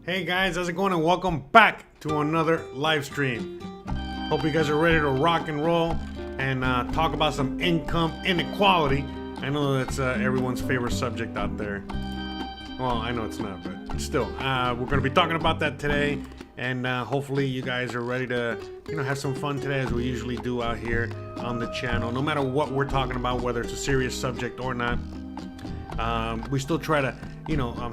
Hey guys, how's it going? And welcome back to another live stream. Hope you guys are ready to rock and roll and talk about some income inequality. I know that's everyone's favorite subject out there. Well, I know it's not, but still, we're going to be talking about that today, and hopefully you guys are ready to, have some fun today, as we usually do out here on the channel. No matter what we're talking about, whether it's a serious subject or not, we still try to,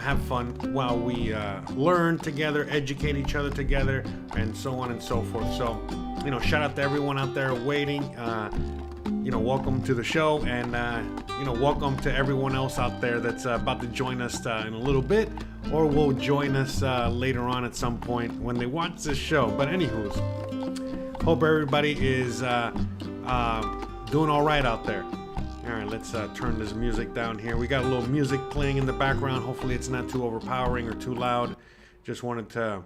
have fun while we learn together, educate each other together, and so on and so forth. So, shout out to everyone out there waiting. Welcome to the show, and welcome to everyone else out there that's about to join us in a little bit, or will join us later on at some point when they watch this show. But anywho's, hope everybody is doing all right out there. All right, let's turn this music down here. We got a little music playing in the background. Hopefully it's not too overpowering or too loud. Just wanted to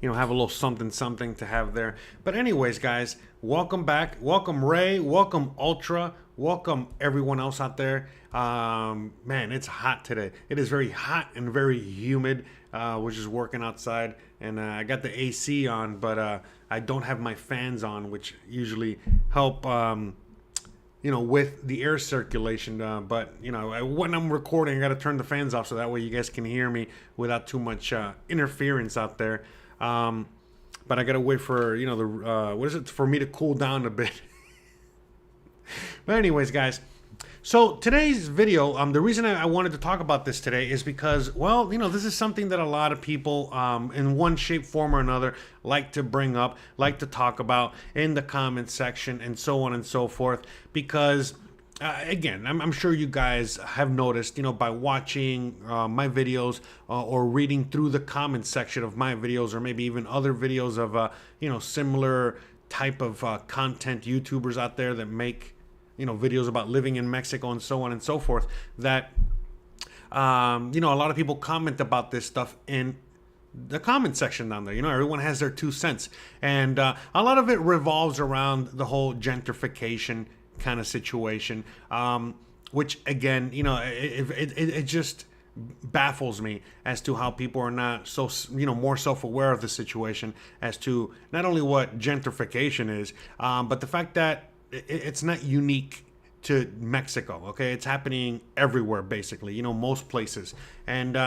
have a little something to have there. But anyways, guys, welcome back. Welcome, Ray. Welcome, Ultra. Welcome, everyone else out there. Man, it's hot today. It is very hot and very humid. We're just working outside, and I got the AC on, but I don't have my fans on, which usually help, with the air circulation. But when I'm recording, I got to turn the fans off so that way you guys can hear me without too much interference out there. But I gotta wait for for me to cool down a bit. But anyways, guys, so today's video, the reason I wanted to talk about this today is because, this is something that a lot of people in one shape, form, or another like to bring up, like to talk about in the comment section, and so on and so forth, because again, I'm sure you guys have noticed, by watching my videos or reading through the comment section of my videos, or maybe even other videos of, similar type of content YouTubers out there that make, videos about living in Mexico and so on and so forth, that, a lot of people comment about this stuff in the comment section down there. Everyone has their 2 cents. And a lot of it revolves around the whole gentrification kind of situation, which again, it just baffles me as to how people are not so, more self-aware of the situation as to not only what gentrification is, but the fact that it's not unique to Mexico. Okay, it's happening everywhere, basically, most places. And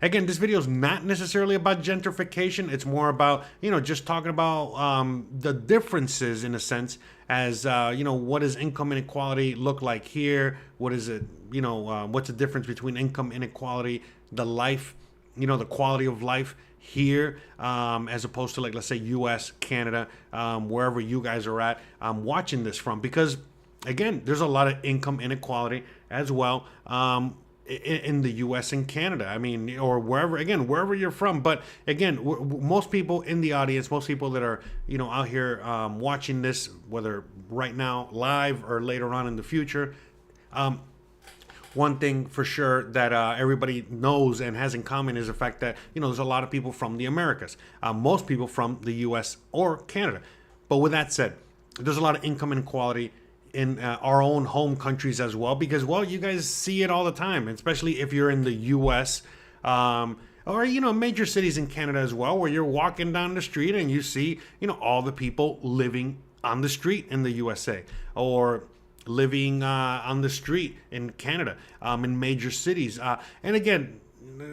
again, this video is not necessarily about gentrification. It's more about, just talking about the differences, in a sense, as, what does income inequality look like here? What is it, what's the difference between income inequality, the life, the quality of life here, as opposed to, like, let's say U.S., Canada, wherever you guys are at watching this from. Because, again, there's a lot of income inequality as well, in the U.S. and Canada, or wherever you're from. But again, most people in the audience, most people that are, out here watching this, whether right now, live, or later on in the future, one thing for sure that everybody knows and has in common is the fact that, there's a lot of people from the Americas, most people from the U.S. or Canada. But with that said, there's a lot of income inequality in our own home countries as well, because, you guys see it all the time, especially if you're in the U.S., or, major cities in Canada as well, where you're walking down the street and you see, all the people living on the street in the USA, or living on the street in Canada, in major cities. And again,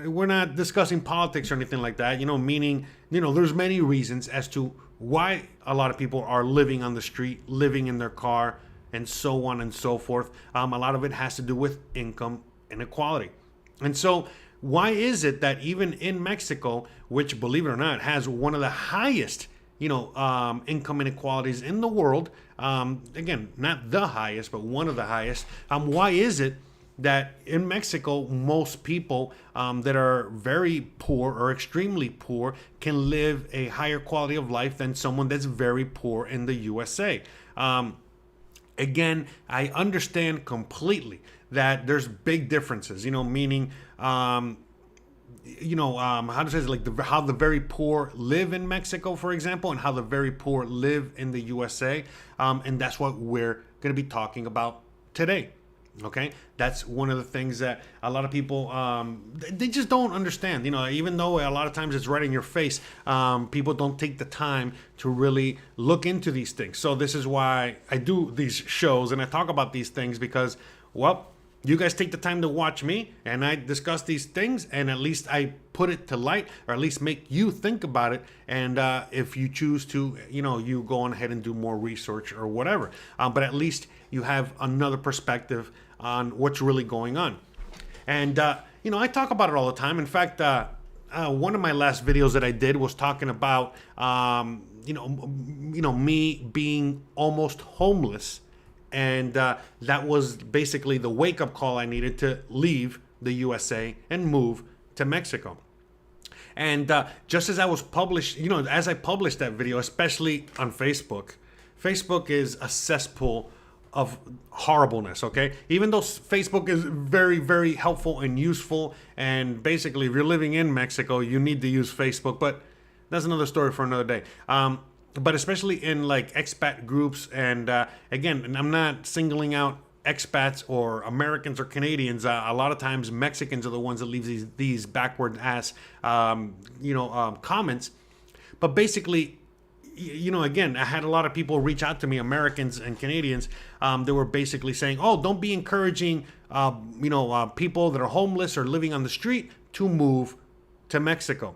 we're not discussing politics or anything like that, meaning, there's many reasons as to why a lot of people are living on the street, living in their car, and so on and so forth. A lot of it has to do with income inequality. And so why is it that even in Mexico, which, believe it or not, has one of the highest, income inequalities in the world, again, not the highest, but one of the highest, why is it that in Mexico, most people that are very poor or extremely poor can live a higher quality of life than someone that's very poor in the USA? Again, I understand completely that there's big differences, meaning, how to say it, like how the very poor live in Mexico, for example, and how the very poor live in the USA. And that's what we're going to be talking about today. Okay, that's one of the things that a lot of people they just don't understand. Even though a lot of times it's right in your face, people don't take the time to really look into these things. So this is why I do these shows and I talk about these things because, well, you guys take the time to watch me and I discuss these things, and at least I put it to light, or at least make you think about it. And if you choose to, you go on ahead and do more research or whatever. But at least you have another perspective on what's really going on. And, I talk about it all the time. In fact, one of my last videos that I did was talking about, me being almost homeless. And that was basically the wake-up call I needed to leave the USA and move to Mexico. And just as I was published, as I published that video, especially on Facebook, Facebook is a cesspool of horribleness, okay? Even though Facebook is very, very helpful and useful, and basically if you're living in Mexico, you need to use Facebook, but that's another story for another day. But especially in like expat groups, and again, I'm not singling out expats or Americans or Canadians. A lot of times Mexicans are the ones that leave these backward ass, comments. But basically, again, I had a lot of people reach out to me, Americans and Canadians. They were basically saying, "Oh, don't be encouraging, people that are homeless or living on the street to move to Mexico."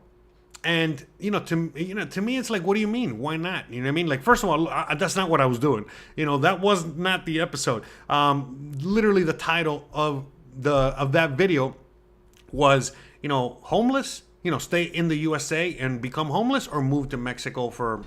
And to me, it's like, what do you mean? Why not? You know what I mean? Like, first of all, that's not what I was doing. That was not the episode. Literally, the title of that video was, homeless. Stay in the USA and become homeless, or move to Mexico for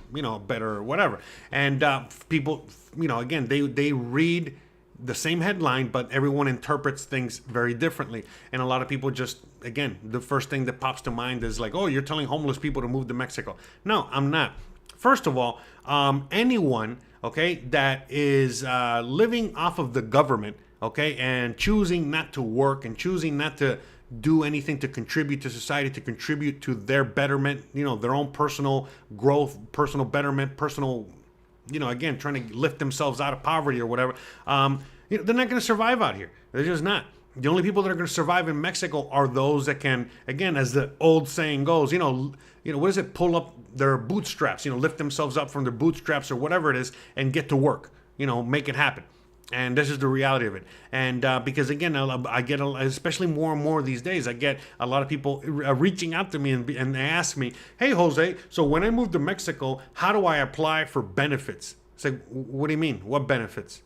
better whatever. And people, again, they read the same headline, but everyone interprets things very differently. And a lot of people just, again, the first thing that pops to mind is like, oh, you're telling homeless people to move to Mexico. No, I'm not. First of all, anyone, okay, that is living off of the government, okay, and choosing not to work and choosing not to do anything to contribute to society, to contribute to their betterment, their own personal growth, personal betterment, personal, again, trying to lift themselves out of poverty or whatever, they're not going to survive out here. They're just not. The only people that are going to survive in Mexico are those that can, again, as the old saying goes, what is it? Pull up their bootstraps, lift themselves up from their bootstraps or whatever it is and get to work, make it happen. And this is the reality of it. And because, again, I get, especially more and more these days, I get a lot of people reaching out to me and they ask me, "Hey, Jose, so when I move to Mexico, how do I apply for benefits?" It's like, what do you mean? What benefits?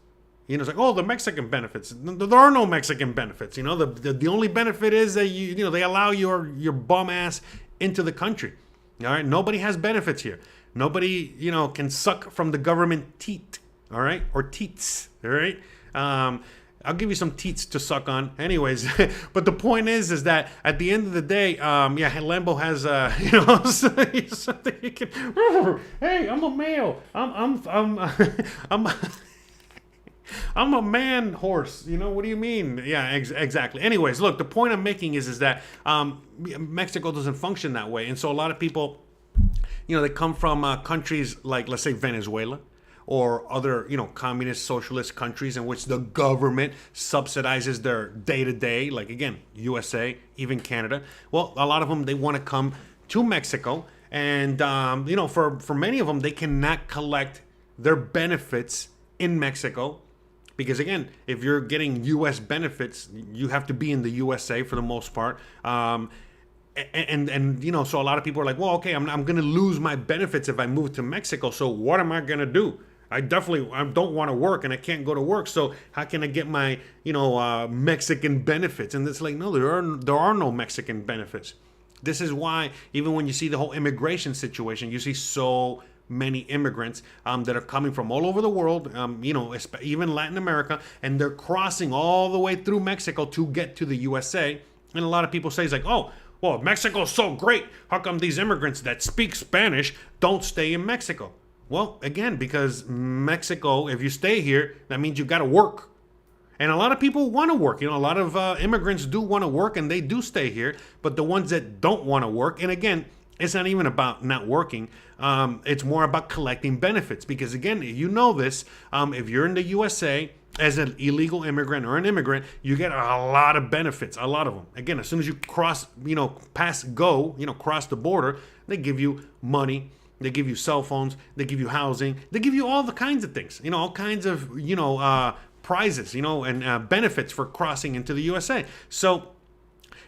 It's like, oh, the Mexican benefits. There are no Mexican benefits. The only benefit is that they allow your bum ass into the country. All right, nobody has benefits here. Nobody can suck from the government teat. All right, or teats. All right. I'll give you some teats to suck on, anyways. But the point is that at the end of the day, Lambo has something you can. Hey, I'm a male. I'm a man horse. What do you mean? Yeah, exactly. Anyways, look, the point I'm making is that Mexico doesn't function that way, and so a lot of people, they come from countries like, let's say, Venezuela, or other, communist socialist countries in which the government subsidizes their day-to-day, like, again, USA, even Canada. Well, a lot of them, they want to come to Mexico, and, for many of them, they cannot collect their benefits in Mexico because, again, if you're getting U.S. benefits, you have to be in the USA for the most part. So a lot of people are like, well, okay, I'm going to lose my benefits if I move to Mexico, so what am I going to do? I don't want to work and I can't go to work. So how can I get my, Mexican benefits? And it's like, no, there are no Mexican benefits. This is why even when you see the whole immigration situation, you see so many immigrants that are coming from all over the world, even Latin America, and they're crossing all the way through Mexico to get to the USA. And a lot of people say, it's like, oh, well, Mexico's so great. How come these immigrants that speak Spanish don't stay in Mexico? Well, again, because Mexico, if you stay here, that means you got to work. And a lot of people want to work. A lot of immigrants do want to work and they do stay here. But the ones that don't want to work, and again, it's not even about not working. It's more about collecting benefits. Because again, you know this, if you're in the USA as an illegal immigrant or an immigrant, you get a lot of benefits, a lot of them. Again, as soon as you cross, cross the border, they give you money, they give you cell phones, they give you housing, they give you all the kinds of things, all kinds of, prizes, and benefits for crossing into the USA. So,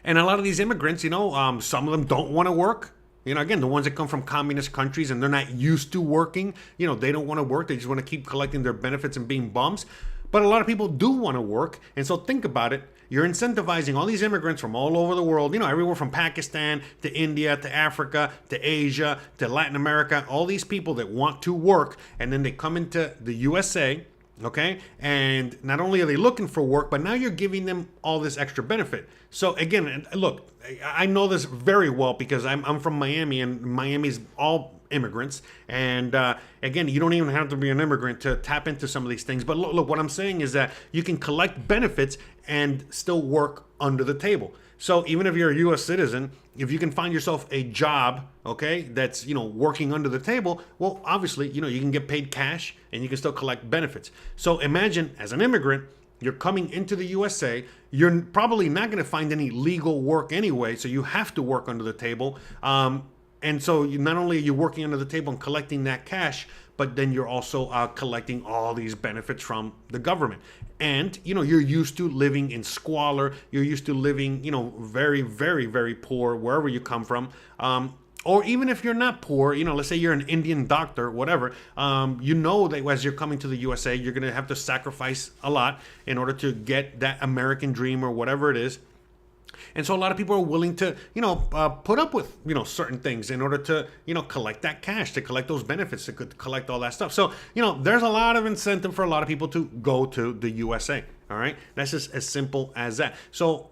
and a lot of these immigrants, some of them don't want to work. Again, the ones that come from communist countries and they're not used to working, they don't want to work. They just want to keep collecting their benefits and being bums. But a lot of people do want to work. And so think about it. You're incentivizing all these immigrants from all over the world, everywhere from Pakistan to India to Africa to Asia to Latin America, all these people that want to work. And then they come into the USA. Okay. And not only are they looking for work, but now you're giving them all this extra benefit. So again, look, I know this very well because I'm from Miami, and Miami's all immigrants. And again, you don't even have to be an immigrant to tap into some of these things. But look, what I'm saying is that you can collect benefits and still work under the table. So even if you're a U.S. citizen, if you can find yourself a job, okay, that's, working under the table, well, obviously, you can get paid cash and you can still collect benefits. So imagine as an immigrant, you're coming into the USA, you're probably not going to find any legal work anyway, so you have to work under the table. And so not only are you working under the table and collecting that cash, but then you're also collecting all these benefits from the government. And, you're used to living in squalor. You're used to living, very, very, very poor wherever you come from. Or even if you're not poor, let's say you're an Indian doctor, whatever, that as you're coming to the USA, you're going to have to sacrifice a lot in order to get that American dream or whatever it is. And so a lot of people are willing to, put up with, certain things in order to, collect that cash, to collect those benefits, to collect all that stuff. So, there's a lot of incentive for a lot of people to go to the USA. All right. That's just as simple as that. So,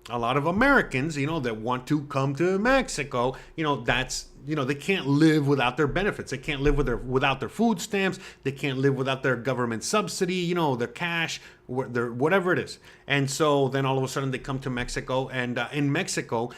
a lot of Americans, that want to come to Mexico, that's, they can't live without their benefits. They can't live without their food stamps. They can't live without their government subsidy, their cash, whatever it is. And so then all of a sudden they come to Mexico, and in Mexico,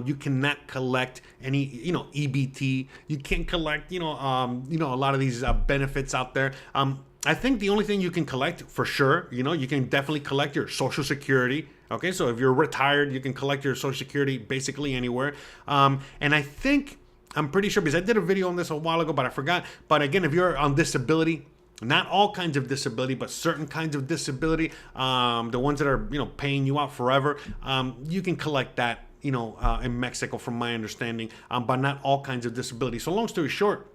you cannot collect any, EBT. You can't collect, a lot of these benefits out there. I think the only thing you can collect for sure, you can definitely collect your Social Security. Okay, so if you're retired, you can collect your Social Security basically anywhere. And I'm pretty sure, because I did a video on this a while ago, but I forgot. But again, if you're on disability, not all kinds of disability, but certain kinds of disability, the ones that are, paying you out forever, you can collect that, in Mexico, from my understanding, but not all kinds of disability. So long story short,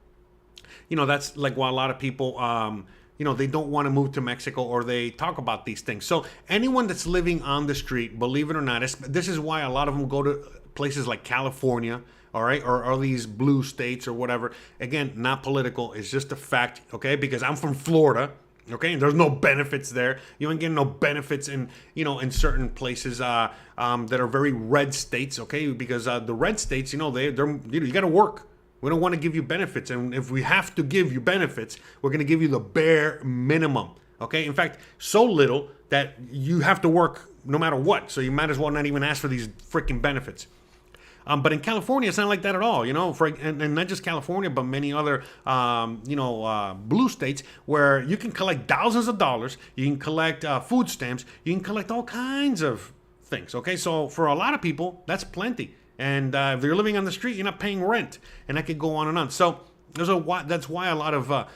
that's like why a lot of people, they don't want to move to Mexico, or they talk about these things. So anyone that's living on the street, believe it or not, this is why a lot of them go to places like California, all right, or these blue states or whatever. Again, not political. It's just a fact, okay? Because I'm from Florida, okay? And there's no benefits there. You ain't getting no benefits in, in certain places that are very red states, okay? Because the red states, they're you got to work. We don't want to give you benefits. And if we have to give you benefits, we're going to give you the bare minimum, okay? In fact, so little that you have to work no matter what. So you might as well not even ask for these freaking benefits. But in California, it's not like that at all, and not just California, but many other, blue states where you can collect thousands of dollars. You can collect food stamps. You can collect all kinds of things. Okay, so for a lot of people, that's plenty. And if they're living on the street, you're not paying rent, and that could go on and on. So that's why a lot of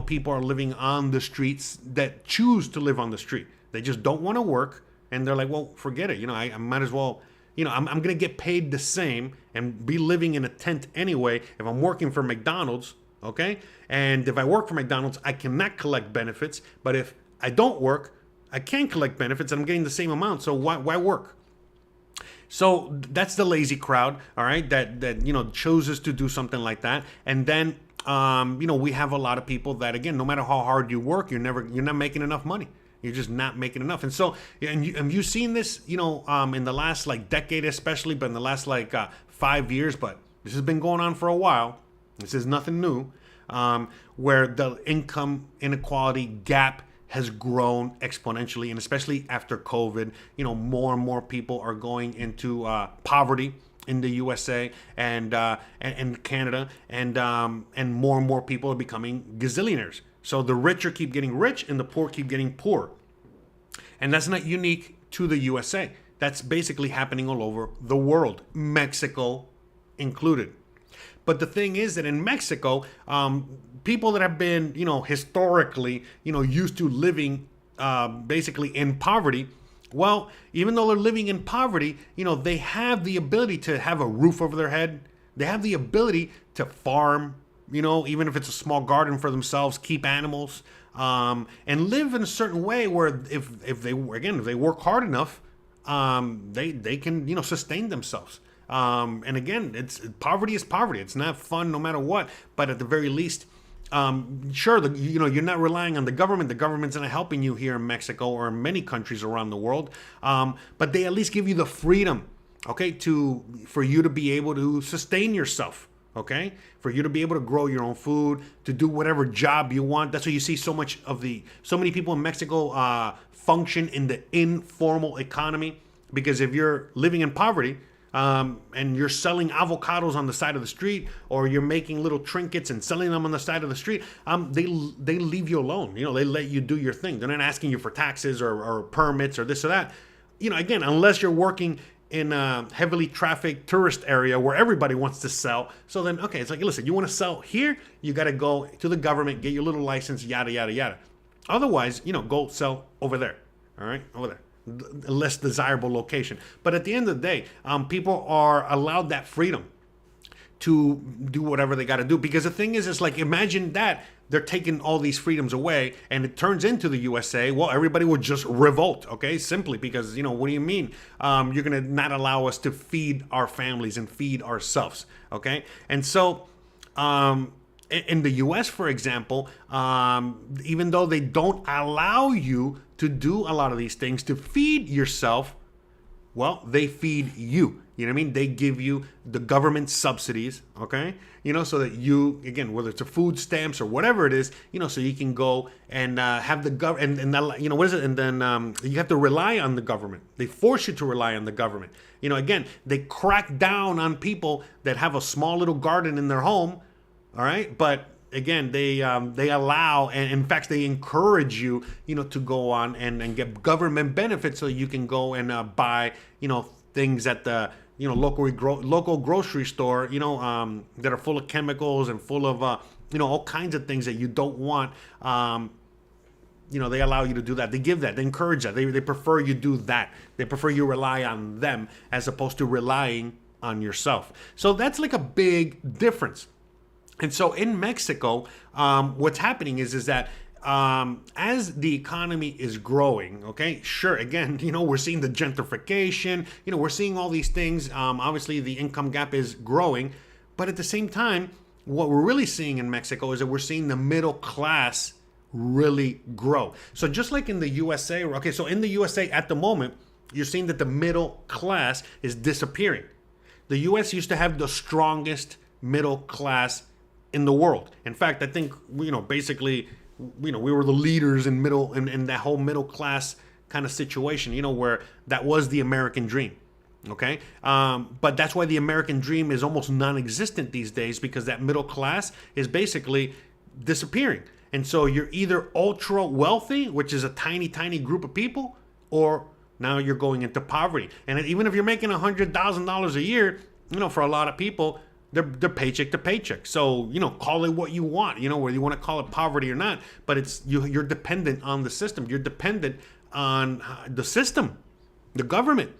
people are living on the streets that choose to live on the street. They just don't want to work, and they're like, well, forget it. I might as well. I'm going to get paid the same and be living in a tent anyway if I'm working for McDonald's, okay? And if I work for McDonald's, I cannot collect benefits. But if I don't work, I can collect benefits and I'm getting the same amount. So why work? So that's the lazy crowd, all right, that chooses to do something like that. And then, we have a lot of people that, again, no matter how hard you work, you're not making enough money. You're just not making enough. And so, and you've seen this, in the last decade especially, but in the last 5 years, but this has been going on for a while. This is nothing new, where the income inequality gap has grown exponentially, and especially after COVID, more and more people are going into poverty in the USA and Canada, and more people are becoming gazillionaires. So the richer keep getting rich and the poor keep getting poor. And that's not unique to the USA. That's basically happening all over the world, Mexico included. But the thing is that in Mexico, people that have been, historically, used to living basically in poverty, well, even though they're living in poverty, they have the ability to have a roof over their head. They have the ability to farm, even if it's a small garden for themselves, keep animals, and live in a certain way where if they work hard enough, they can, sustain themselves. And again, poverty is poverty. It's not fun no matter what, but at the very least, sure, you're not relying on the government. The government's not helping you here in Mexico or in many countries around the world. But they at least give you the freedom, okay, for you to be able to sustain yourself, okay, for you to be able to grow your own food, to do whatever job you want. That's why you see so many people in Mexico function in the informal economy, because if you're living in poverty, and you're selling avocados on the side of the street, or you're making little trinkets and selling them on the side of the street, they leave you alone. They let you do your thing. They're not asking you for taxes or permits or this or that. Again, unless you're working in a heavily trafficked tourist area where everybody wants to sell. So then, okay, it's like, listen, you want to sell here, you got to go to the government, get your little license, yada, yada, yada. Otherwise, go sell over there. All right, over there. Less desirable location. But at the end of the day, people are allowed that freedom to do whatever they got to do. Because the thing is, it's like, imagine that they're taking all these freedoms away and it turns into the USA. Well, everybody would just revolt, okay? Simply because, what do you mean? You're going to not allow us to feed our families and feed ourselves, okay? And so, in the US, for example, even though they don't allow you to do a lot of these things to feed yourself, well, they feed you. You know what I mean? They give you the government subsidies, okay? So that you, again, whether it's a food stamps or whatever it is, so you can go and have the government, and what is it? And then you have to rely on the government. They force you to rely on the government. Again, they crack down on people that have a small little garden in their home, all right? But again, they allow, and in fact, they encourage you, to go on and get government benefits so you can go and buy, things at the, local grocery store, that are full of chemicals and full of, all kinds of things that you don't want. They allow you to do that. They give that. They encourage that. They prefer you do that. They prefer you rely on them as opposed to relying on yourself. So that's like a big difference. And so in Mexico, what's happening is that as the economy is growing, okay, sure, again, we're seeing the gentrification, we're seeing all these things. Obviously, the income gap is growing. But at the same time, what we're really seeing in Mexico is that we're seeing the middle class really grow. So just like in the USA, okay, so in the USA at the moment, you're seeing that the middle class is disappearing. The US used to have the strongest middle class in the world. In fact, I think, basically, we were the leaders in that whole middle class kind of situation, where that was the American dream. Okay. But that's why the American dream is almost non-existent these days, because that middle class is basically disappearing. And so you're either ultra wealthy, which is a tiny, tiny group of people, or now you're going into poverty. And even if you're making $100,000 a year, for a lot of people, they're paycheck to paycheck. So, call it what you want, whether you want to call it poverty or not, but it's you're dependent on the system. You're dependent on the system, the government,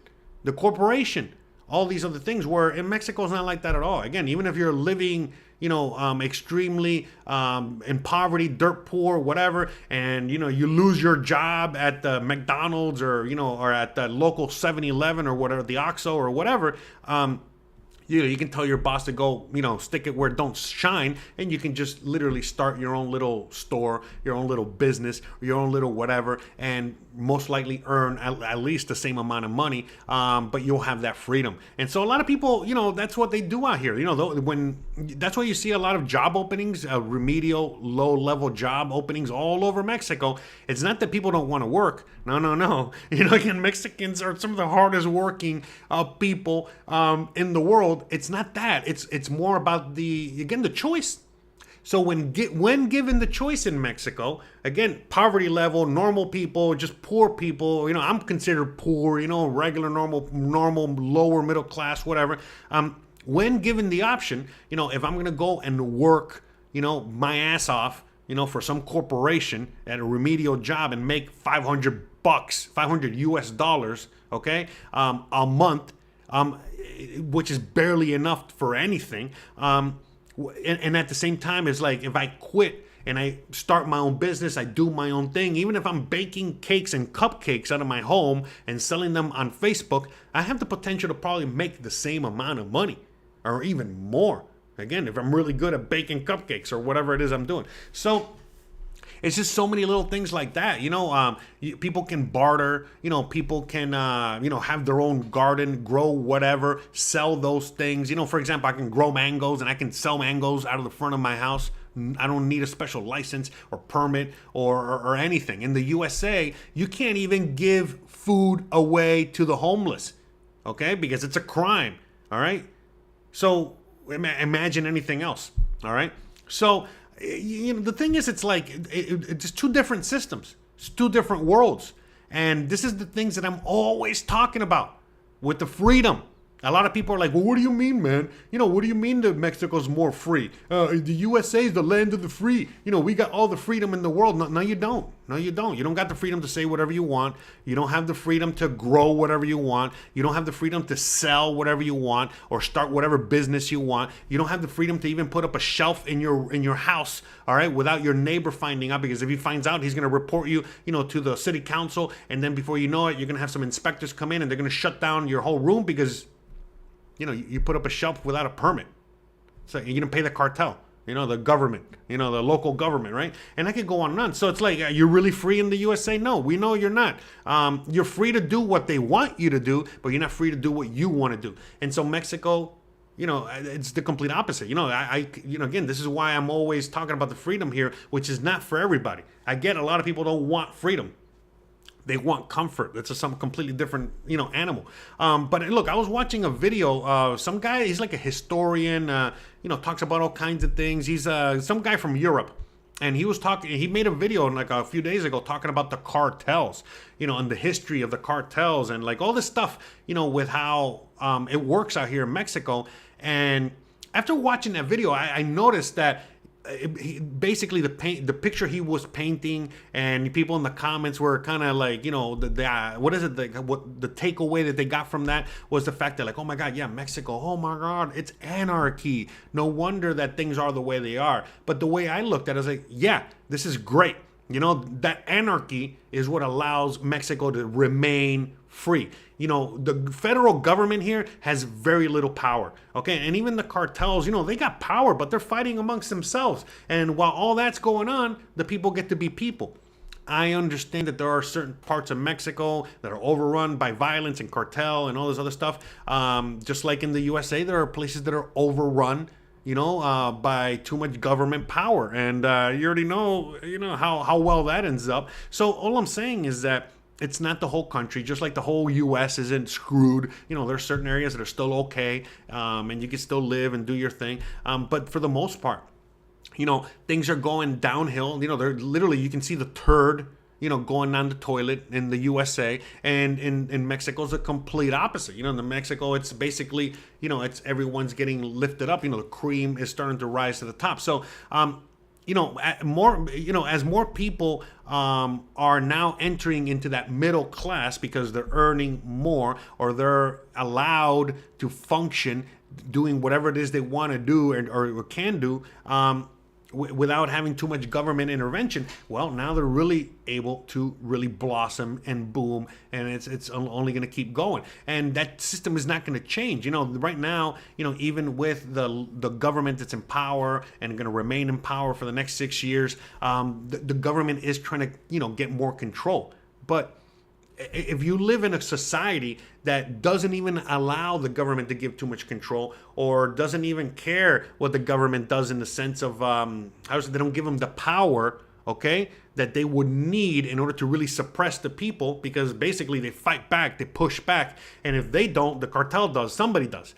the corporation, all these other things, where in Mexico it's not like that at all. Again, even if you're living, extremely in poverty, dirt poor, whatever, and, you lose your job at the McDonald's or, or at the local 7-Eleven or whatever, the OXXO or whatever, you can tell your boss to go, stick it where it don't shine, and you can just literally start your own little store, your own little business, your own little whatever, and most likely earn at least the same amount of money, but you'll have that freedom. And so a lot of people, that's what they do out here. That's why you see a lot of job openings, remedial, low-level job openings all over Mexico. It's not that people don't want to work. No. Again, Mexicans are some of the hardest working people in the world. It's not that. It's more about the choice. So when given the choice in Mexico, again, poverty level, normal people, just poor people, I'm considered poor, regular, normal, lower middle class, whatever. When given the option, if I'm going to go and work, my ass off, for some corporation at a remedial job and make $500, $500 US, okay, a month, which is barely enough for anything. And at the same time, it's like if I quit and I start my own business, I do my own thing, even if I'm baking cakes and cupcakes out of my home and selling them on Facebook, I have the potential to probably make the same amount of money or even more. Again, if I'm really good at baking cupcakes or whatever it is I'm doing. So it's just so many little things like that. People can barter. People can, have their own garden, grow whatever, sell those things. For example, I can grow mangoes and I can sell mangoes out of the front of my house. I don't need a special license or permit or anything. In the USA, you can't even give food away to the homeless, okay? Because it's a crime, all right? So imagine anything else, all right? So the thing is, it's like it's two different systems. It's two different worlds. And this is the things that I'm always talking about with the freedom. A lot of people are like, well, what do you mean, man? What do you mean that Mexico's more free? The USA is the land of the free. We got all the freedom in the world. No, you don't. No, you don't. You don't got the freedom to say whatever you want. You don't have the freedom to grow whatever you want. You don't have the freedom to sell whatever you want or start whatever business you want. You don't have the freedom to even put up a shelf in your house, all right, without your neighbor finding out, because if he finds out, he's going to report you, to the city council, and then before you know it, you're going to have some inspectors come in and they're going to shut down your whole room because you put up a shelf without a permit. So you're going to pay the cartel, the government, the local government, right? And I could go on and on. So it's like, you're really free in the USA? No, we know you're not. You're free to do what they want you to do, but you're not free to do what you want to do. And so Mexico, it's the complete opposite. Again, this is why I'm always talking about the freedom here, which is not for everybody. I get a lot of people don't want freedom. They want comfort. That's some completely different, animal. But look, I was watching a video. Some guy, he's like a historian, talks about all kinds of things. He's some guy from Europe. And he made a video like a few days ago talking about the cartels, and the history of the cartels and like all this stuff, with how it works out here in Mexico. And after watching that video, I noticed that basically the picture he was painting, and people in the comments were kind of like, what is it, what the takeaway that they got from that was the fact that like, oh my God, yeah, Mexico, oh my God, it's anarchy. No wonder that things are the way they are. But the way I looked at it, I was like, yeah, this is great. That anarchy is what allows Mexico to remain free. The federal government here has very little power. Okay. And even the cartels, they got power, but they're fighting amongst themselves. And while all that's going on, the people get to be people. I understand that there are certain parts of Mexico that are overrun by violence and cartel and all this other stuff. Just like in the USA, there are places that are overrun by too much government power. And you already know, how well that ends up. So all I'm saying is that it's not the whole country, just like the whole U.S. isn't screwed. There's certain areas that are still okay, and you can still live and do your thing. But for the most part, things are going downhill. They're literally, you can see the turd, going down the toilet in the USA, and in Mexico is the complete opposite. In Mexico, it's basically, it's everyone's getting lifted up. The cream is starting to rise to the top. So, as more people are now entering into that middle class because they're earning more or they're allowed to function doing whatever it is they want to do or can do, without having too much government intervention, well, now they're really able to really blossom and boom, and it's only going to keep going. And that system is not going to change. Right now, even with the government that's in power and going to remain in power for the next 6 years, the government is trying to, get more control. But if you live in a society that doesn't even allow the government to give too much control or doesn't even care what the government does in the sense of they don't give them the power, okay, that they would need in order to really suppress the people, because basically they fight back, they push back, and if they don't, the cartel does, somebody does.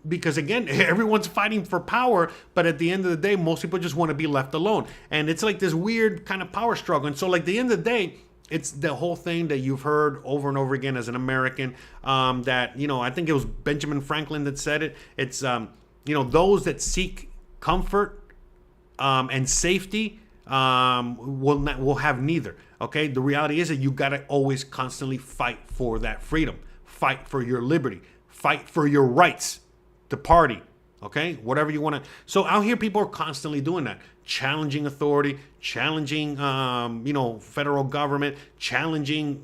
because again, everyone's fighting for power, but at the end of the day, most people just want to be left alone. And it's like this weird kind of power struggle. And so like the end of the day, it's the whole thing that you've heard over and over again as an American, that, I think it was Benjamin Franklin that said it. It's, those that seek comfort and safety will have neither. Okay, the reality is that you got to always constantly fight for that freedom, fight for your liberty, fight for your rights to party. Okay, whatever you want to. So out here, people are constantly doing that, challenging authority, challenging, federal government, challenging,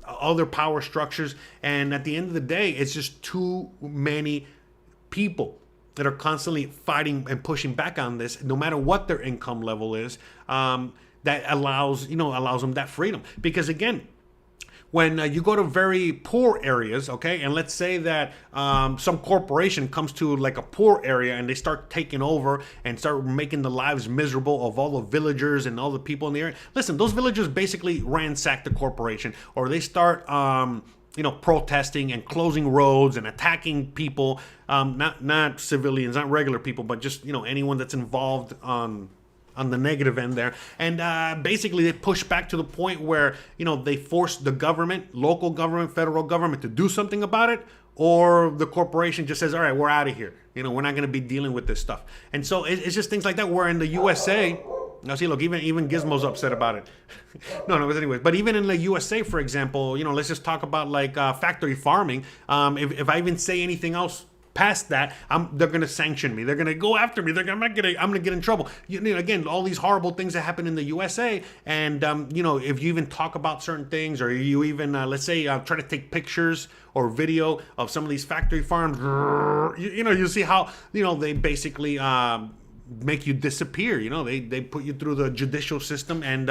other power structures. And at the end of the day, it's just too many people that are constantly fighting and pushing back on this, no matter what their income level is. That allows them that freedom. Because again, when you go to very poor areas, okay, and let's say that some corporation comes to like a poor area and they start taking over and start making the lives miserable of all the villagers and all the people in the area. Listen, those villagers basically ransack the corporation, or they start protesting and closing roads and attacking people, not civilians, not regular people, but just anyone that's involved on the negative end there. And basically they push back to the point where they force the government, local government, federal government to do something about it, or the corporation just says, all right, we're out of here, we're not going to be dealing with this stuff. And so it's just things like that, where in the USA, now see, look, even Gizmo's upset about it. No, but anyways, but even in the USA, for example, let's just talk about like factory farming. If I even say anything else past that, they're going to sanction me. They're going to go after me. I'm going to get in trouble. Again, all these horrible things that happen in the USA. And, if you even talk about certain things, or you even, let's say, try to take pictures or video of some of these factory farms, you see how, they basically make you disappear. They put you through the judicial system, and,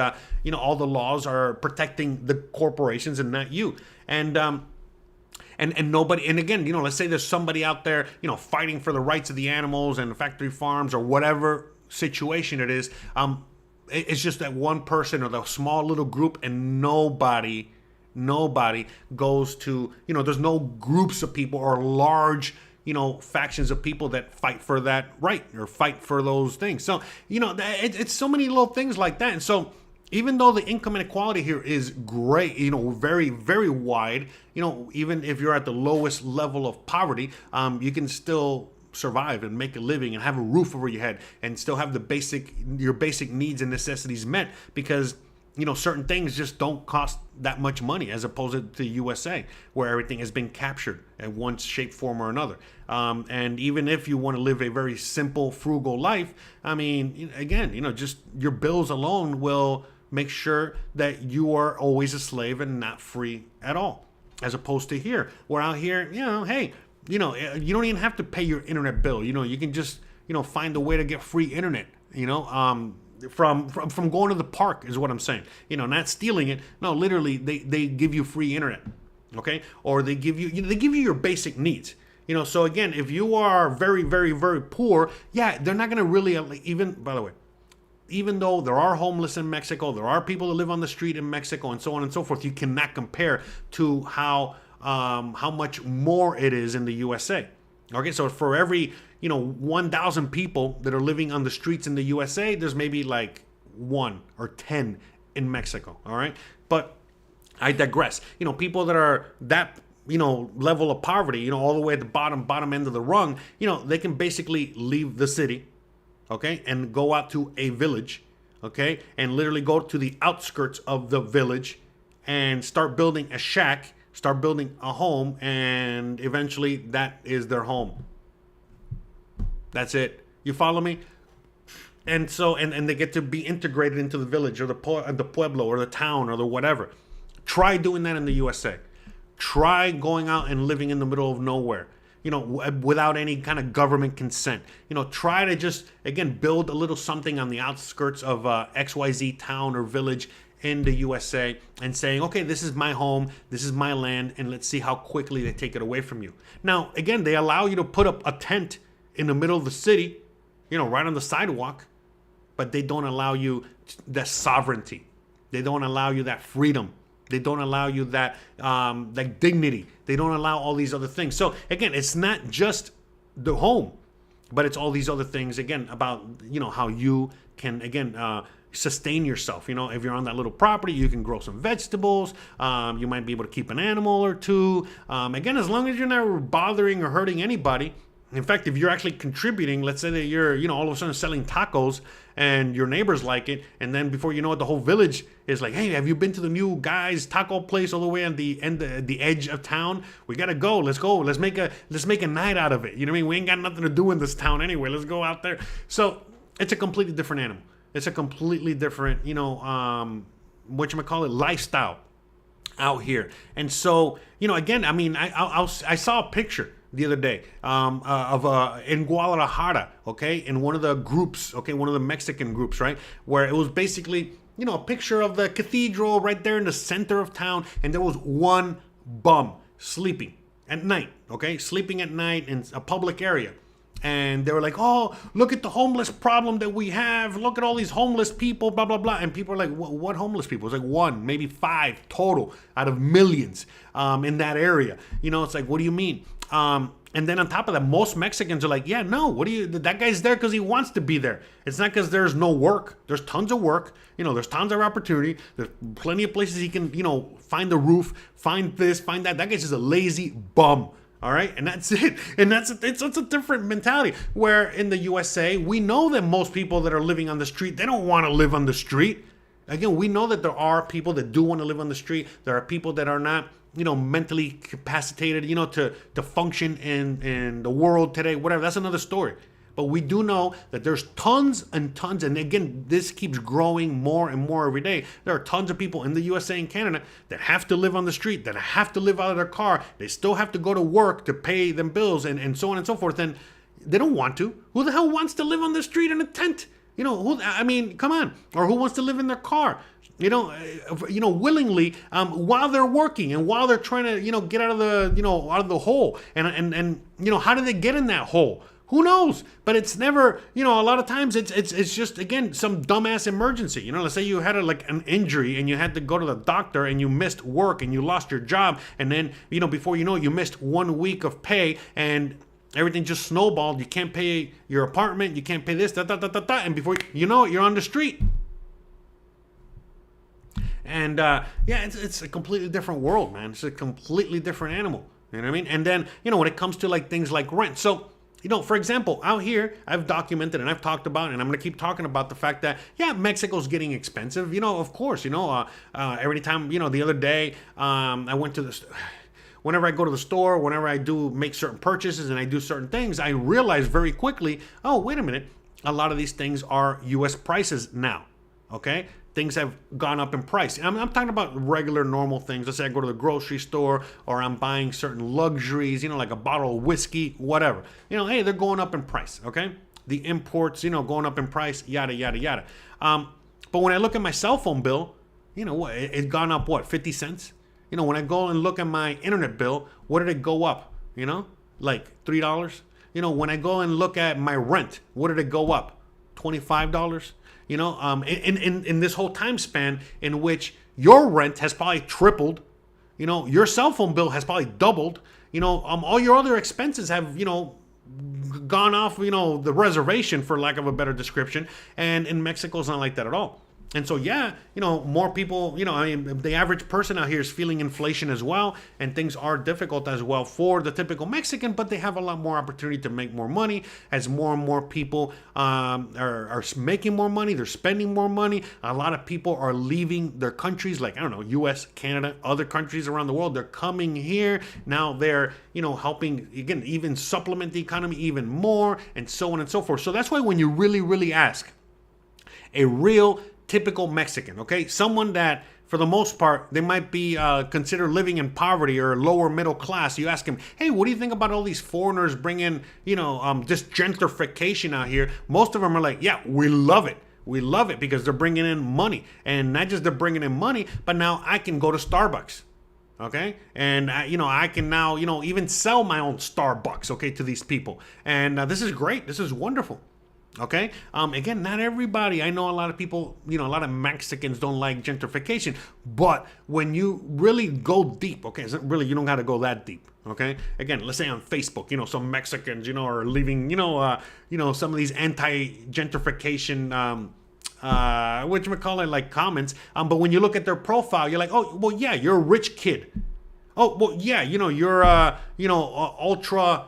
all the laws are protecting the corporations and not you. And nobody, and again, let's say there's somebody out there, fighting for the rights of the animals and factory farms or whatever situation it is. It's just that one person or the small little group, and nobody goes to, there's no groups of people or large, factions of people that fight for that right or fight for those things. So, it's so many little things like that. And so, even though the income inequality here is great, very, very wide, even if you're at the lowest level of poverty, you can still survive and make a living and have a roof over your head and still have your basic needs and necessities met, because certain things just don't cost that much money, as opposed to the USA, where everything has been captured in one shape, form, or another. And even if you want to live a very simple, frugal life, I mean, again, just your bills alone will make sure that you are always a slave and not free at all, as opposed to here. We're out here, hey, you don't even have to pay your internet bill. You can just, find a way to get free internet, from going to the park is what I'm saying. Not stealing it. No, literally, they give you free internet, okay? Or they give you your basic needs. So again, if you are very, very, very poor, yeah, they're not going to really, by the way, even though there are homeless in Mexico, there are people that live on the street in Mexico, and so on and so forth, you cannot compare to how much more it is in the USA. Okay, so for every 1,000 people that are living on the streets in the USA, there's maybe like 1 or 10 in Mexico. All right, but I digress. People that are that level of poverty, all the way at the bottom end of the rung, they can basically leave the city, okay, and go out to a village, okay, and literally go to the outskirts of the village and start building a shack, start building a home, and eventually that is their home. That's it. You follow me? And so, and they get to be integrated into the village or the pueblo or the town or the whatever. Try doing that in the USA. Try going out and living in the middle of nowhere, without any kind of government consent. Try to just, again, build a little something on the outskirts of XYZ town or village in the USA, and saying, okay, this is my home, this is my land, and let's see how quickly they take it away from you. Now, again, they allow you to put up a tent in the middle of the city, right on the sidewalk, but they don't allow you that sovereignty. They don't allow you that freedom. They don't allow you that dignity. They don't allow all these other things. So again, it's not just the home. But it's all these other things, again, about, how you can, again, sustain yourself. If you're on that little property, you can grow some vegetables. You might be able to keep an animal or two. Again, as long as you're not bothering or hurting anybody. In fact, if you're actually contributing, let's say that you're, all of a sudden selling tacos and your neighbors like it, and then before you know it, the whole village is like, hey, have you been to the new guy's taco place all the way on the edge of town? We gotta go. Let's go. Let's make a night out of it. You know what I mean? We ain't got nothing to do in this town anyway. Let's go out there. So it's a completely different animal. It's a completely different, lifestyle out here. And so, again, I mean, I saw a picture the other day in Guadalajara, okay, in one of the groups, okay, one of the Mexican groups, right, where it was basically, a picture of the cathedral right there in the center of town, and there was one bum sleeping at night, okay, sleeping at night in a public area. And they were like, oh, look at the homeless problem that we have. Look at all these homeless people, blah, blah, blah. And people are like, what homeless people? It's like 1, maybe 5 total out of millions in that area. It's like, what do you mean? And then on top of that, most Mexicans are like, yeah, no, that guy's there because he wants to be there. It's not because there's no work. There's tons of work. There's tons of opportunity. There's plenty of places he can, find a roof, find this, find that. That guy's just a lazy bum. All right, and that's it. And it's a different mentality. Where in the USA, we know that most people that are living on the street, they don't want to live on the street. Again, we know that there are people that do want to live on the street. There are people that are not, mentally capacitated, to function in the world today, whatever. That's another story. But we do know that there's tons and tons, and again, this keeps growing more and more every day. There are tons of people in the USA and Canada that have to live on the street, that have to live out of their car. They still have to go to work to pay them bills and so on and so forth. And they don't want to. Who the hell wants to live on the street in a tent? Come on. Or who wants to live in their car? Willingly, while they're working and while they're trying to, get out of the hole. And how do they get in that hole? Who knows? But it's never, a lot of times it's just, again, some dumbass emergency. Let's say you had an injury and you had to go to the doctor and you missed work and you lost your job. And then, before you know it, you missed 1 week of pay and everything just snowballed. You can't pay your apartment. You can't pay this, and before you know it, you're on the street. And it's a completely different world, man. It's a completely different animal. You know what I mean? And then, when it comes to things like rent. So, for example, out here, I've documented and I've talked about, and I'm going to keep talking about the fact that, Mexico's getting expensive. Of course, every time, the other day, I went to whenever I go to the store, whenever I do make certain purchases and I do certain things, I realize very quickly, oh, wait a minute, a lot of these things are U.S. prices now, okay? Things have gone up in price. And I'm talking about regular, normal things. Let's say I go to the grocery store or I'm buying certain luxuries, like a bottle of whiskey, whatever. Hey, they're going up in price, okay? The imports, going up in price, yada, yada, yada. But when I look at my cell phone bill, it's gone up, 50 cents? When I go and look at my internet bill, what did it go up? Like $3? When I go and look at my rent, what did it go up? $25? In this whole time span in which your rent has probably tripled, your cell phone bill has probably doubled, all your other expenses have, gone off, the reservation, for lack of a better description. And in Mexico, it's not like that at all. And so, more people, the average person out here is feeling inflation as well. And things are difficult as well for the typical Mexican, but they have a lot more opportunity to make more money as more and more people are making more money. They're spending more money. A lot of people are leaving their countries, like, U.S., Canada, other countries around the world. They're coming here. Now they're, helping, again, even supplement the economy even more, and so on and so forth. So that's why when you really, really ask a real typical Mexican, okay? Someone that, for the most part, they might be considered living in poverty or lower middle class. You ask them, hey, what do you think about all these foreigners bringing, this gentrification out here? Most of them are like, yeah, we love it. We love it because they're bringing in money. And not just they're bringing in money, but now I can go to Starbucks. Okay. And, I can now, even sell my own Starbucks, okay, to these people. And this is great. This is wonderful. Okay. Again, not everybody. I know a lot of people, a lot of Mexicans don't like gentrification. But when you really go deep, okay, you don't got to go that deep. Okay, again, let's say on Facebook, some Mexicans, are leaving, some of these anti-gentrification, whatchamacallit, like comments. But when you look at their profile, you're like, oh, well, yeah, you're a rich kid. Oh, well, yeah, you're, ultra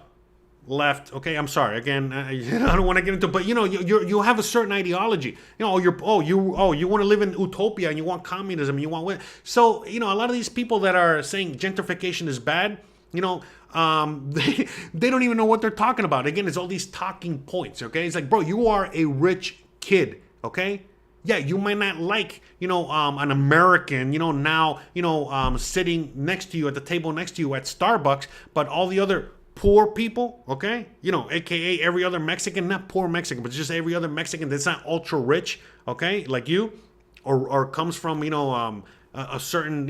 left. Okay, I'm sorry. Again, I don't want to get into, but you have a certain ideology. You want to live in utopia and you want communism. And you want so a lot of these people that are saying gentrification is bad. They don't even know what they're talking about. Again, it's all these talking points. Okay, it's like, bro, you are a rich kid. Okay. Yeah, you might not like, an American, now, sitting next to you at the table next to you at Starbucks, but all the other poor people, okay, aka every other Mexican, not poor Mexican, but just every other Mexican that's not ultra rich, okay, like you, or comes from, a certain,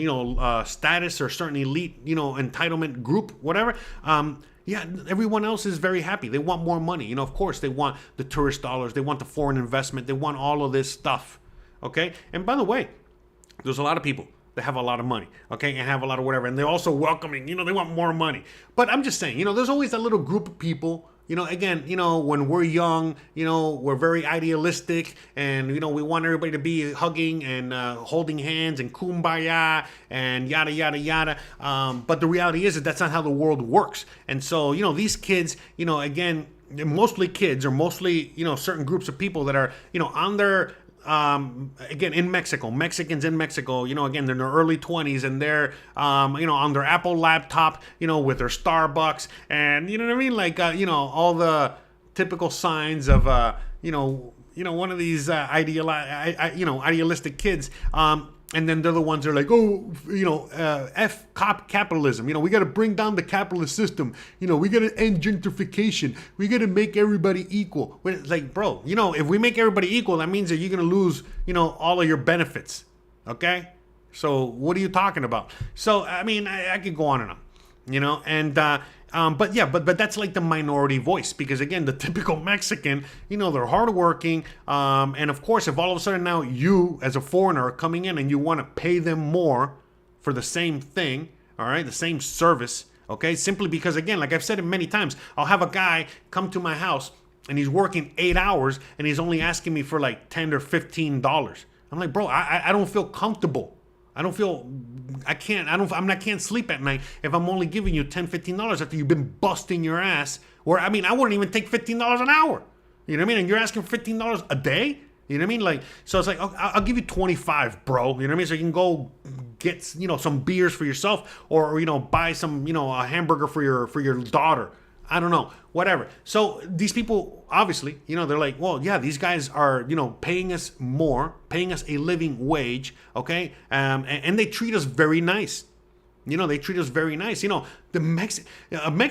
status or certain elite, entitlement group, whatever. Yeah, everyone else is very happy. They want more money. Of course, they want the tourist dollars. They want the foreign investment. They want all of this stuff. Okay? And by the way, there's a lot of people that have a lot of money, okay, and have a lot of whatever. And they're also welcoming, they want more money. But I'm just saying, there's always that little group of people, again, when we're young, we're very idealistic and, we want everybody to be hugging and holding hands and kumbaya and yada, yada, yada. But the reality is that that's not how the world works. And so, these kids, again, mostly kids or mostly, certain groups of people that are, on their, again, in Mexico, Mexicans in Mexico, again, they're in their early 20s and they're, on their Apple laptop, with their Starbucks and, you know what I mean? Like, all the typical signs of, one of these, idealistic kids, and then they're the ones that are like, F capitalism. We got to bring down the capitalist system. We got to end gentrification. We got to make everybody equal. It's like, bro, if we make everybody equal, that means that you're going to lose, all of your benefits. Okay? So what are you talking about? So, I mean, I could go on and on, and, but that's like the minority voice because again, the typical Mexican, they're hardworking. And of course, if all of a sudden now you as a foreigner are coming in and you want to pay them more for the same thing, all right, the same service, okay, simply because again, like I've said it many times, I'll have a guy come to my house and he's working 8 hours and he's only asking me for like $10 or $15. I'm like, bro, I don't feel comfortable. I can't sleep at night if I'm only giving you $10, $15 after you've been busting your ass. Or, I wouldn't even take $15 an hour. You know what I mean? And you're asking for $15 a day? You know what I mean? Like, so it's like, I'll give you 25, bro. You know what I mean? So you can go get, some beers for yourself or, buy some, a hamburger for your daughter. I don't know, whatever. So these people, obviously, they're like, well, yeah, these guys are, paying us more, paying us a living wage, okay? And they treat us very nice. They treat us very nice. The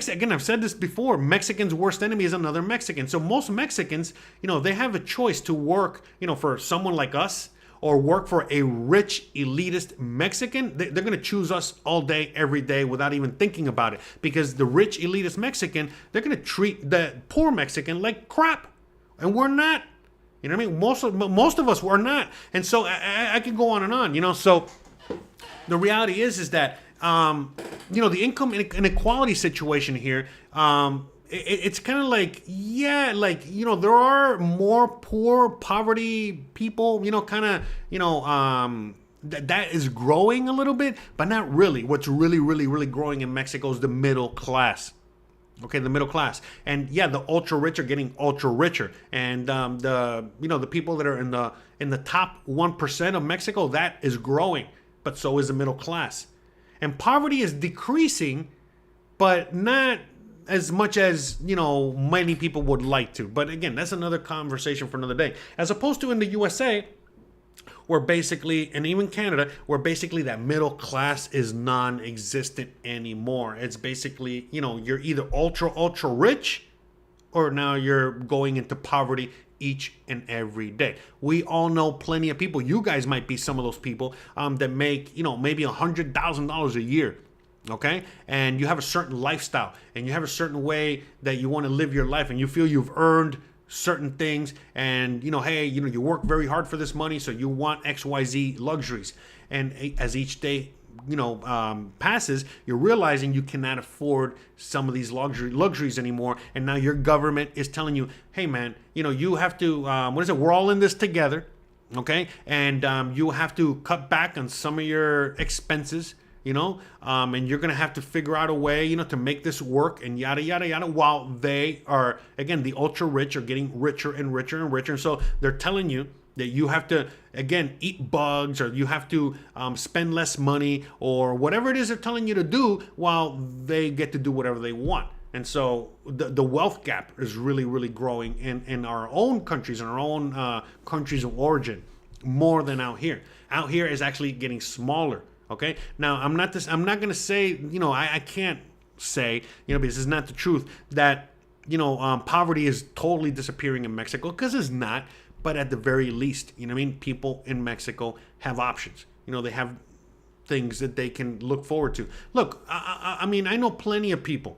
again, I've said this before, Mexican's worst enemy is another Mexican. So most Mexicans, they have a choice to work, for someone like us, or work for a rich elitist Mexican. They're going to choose us all day, every day without even thinking about it. Because the rich elitist Mexican, they're going to treat the poor Mexican like crap. And we're not. You know what I mean? Most of us were not. And so I can go on and on, So the reality is that, the income inequality situation here, it's kind of like, yeah, like, there are more poverty people, that is growing a little bit, but not really. What's really, really, really growing in Mexico is the middle class. Okay, the middle class. And yeah, the ultra rich are getting ultra richer. And the people that are in the top 1% of Mexico, that is growing, but so is the middle class. And poverty is decreasing, but not as much as, many people would like to. But again, that's another conversation for another day. As opposed to in the USA, where basically, and even Canada, where basically that middle class is non-existent anymore. It's basically, you're either ultra rich, or now you're going into poverty each and every day. We all know plenty of people. You guys might be some of those people that make, maybe $100,000 a year. Okay, and you have a certain lifestyle and you have a certain way that you want to live your life, and you feel you've earned certain things, and hey, you work very hard for this money, so you want XYZ luxuries. And as each day passes, you're realizing you cannot afford some of these luxuries anymore, and now your government is telling you, hey man, you have to we're all in this together, okay, and you have to cut back on some of your expenses, and you're gonna have to figure out a way, to make this work, and yada yada yada. While they are, again, the ultra rich are getting richer and richer and richer, and so they're telling you that you have to, again, eat bugs, or you have to spend less money, or whatever it is they're telling you to do, while they get to do whatever they want. And so the wealth gap is really, really growing in our own countries, in our own countries of origin, more than out here. Out here is actually getting smaller. Okay. Now I'm not going to say, I can't say, because this is not the truth, that poverty is totally disappearing in Mexico, because it's not. But at the very least, people in Mexico have options. They have things that they can look forward to. Look, I know plenty of people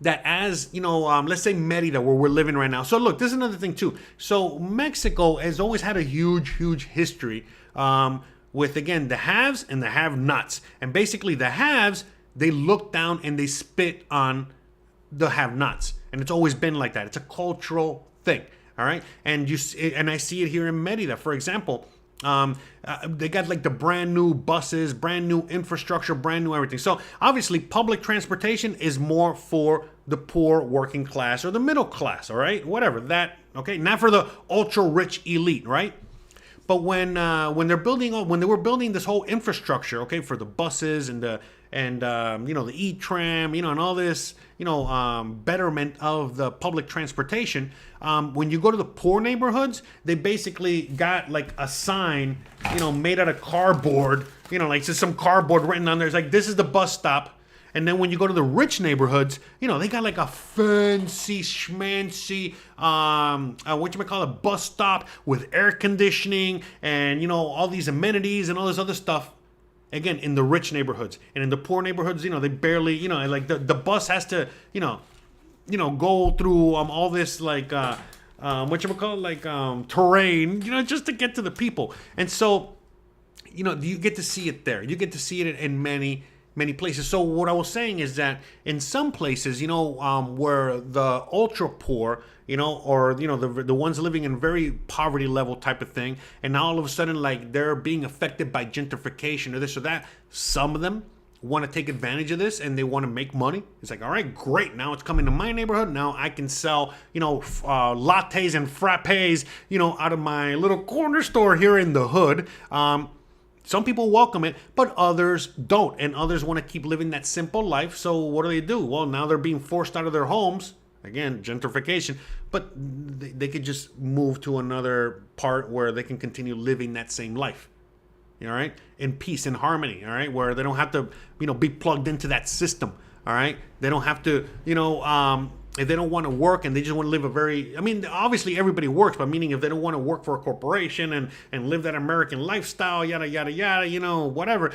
that, as let's say Merida, where we're living right now. So look, this is another thing too. So Mexico has always had a huge history with, again, the haves and the have-nots. And basically the haves, they look down and they spit on the have-nots. And it's always been like that. It's a cultural thing. All right. And I see it here in Merida, for example. They got like the brand new buses, brand new infrastructure, brand new everything. So obviously public transportation is more for the poor working class or the middle class. All right. Whatever that. OK, not for the ultra rich elite. Right. But when they were building this whole infrastructure, OK, for the buses and the e-tram, and all this, betterment of the public transportation. When you go to the poor neighborhoods, they basically got like a sign, made out of cardboard, like just some cardboard written on there. It's like, this is the bus stop. And then when you go to the rich neighborhoods, they got like a fancy schmancy, bus stop with air conditioning and, all these amenities and all this other stuff. Again, in the rich neighborhoods. And in the poor neighborhoods, they barely, like the bus has to, go through all this like, terrain, just to get to the people. And so, you get to see it there. You get to see it in many places. So what I was saying is that in some places, where the ultra poor, or the ones living in very poverty level type of thing, and now all of a sudden, like, they're being affected by gentrification or this or that. Some of them want to take advantage of this and they want to make money. It's like, all right, great. Now it's coming to my neighborhood. Now I can sell, lattes and frappes, out of my little corner store here in the hood. Some people welcome it, but others don't. And others want to keep living that simple life. So what do? Well, now they're being forced out of their homes. Again, gentrification. But they could just move to another part where they can continue living that same life. All right? In peace and harmony. All right? Where they don't have to, be plugged into that system. All right? They don't have to, if they don't want to work and they just want to live obviously everybody works, but meaning if they don't want to work for a corporation and live that American lifestyle, yada, yada, yada, whatever,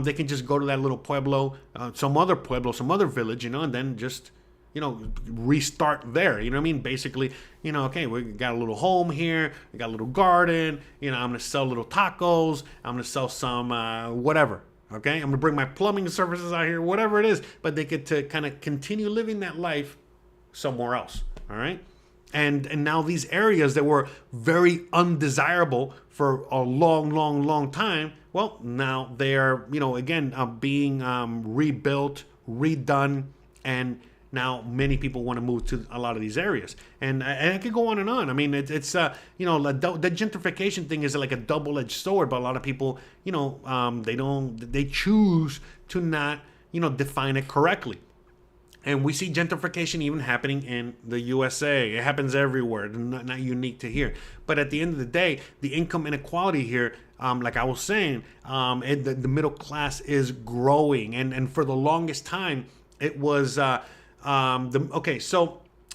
they can just go to that little pueblo, some other village, and then just, restart there. Basically, okay, we got a little home here. We got a little garden. I'm going to sell little tacos. I'm going to sell some whatever. Okay, I'm going to bring my plumbing services out here, whatever it is. But they get to kind of continue living that life somewhere else. All right. And now these areas that were very undesirable for a long time, well, now they are, again, being rebuilt, redone, and now many people want to move to a lot of these areas. And I could go on and on. It's the gentrification thing is like a double-edged sword, but a lot of people, they choose to not, define it correctly. And we see gentrification even happening in the USA. It happens everywhere, not unique to here. But at the end of the day, the income inequality here, like I was saying, the middle class is growing. And for the longest time, it was, so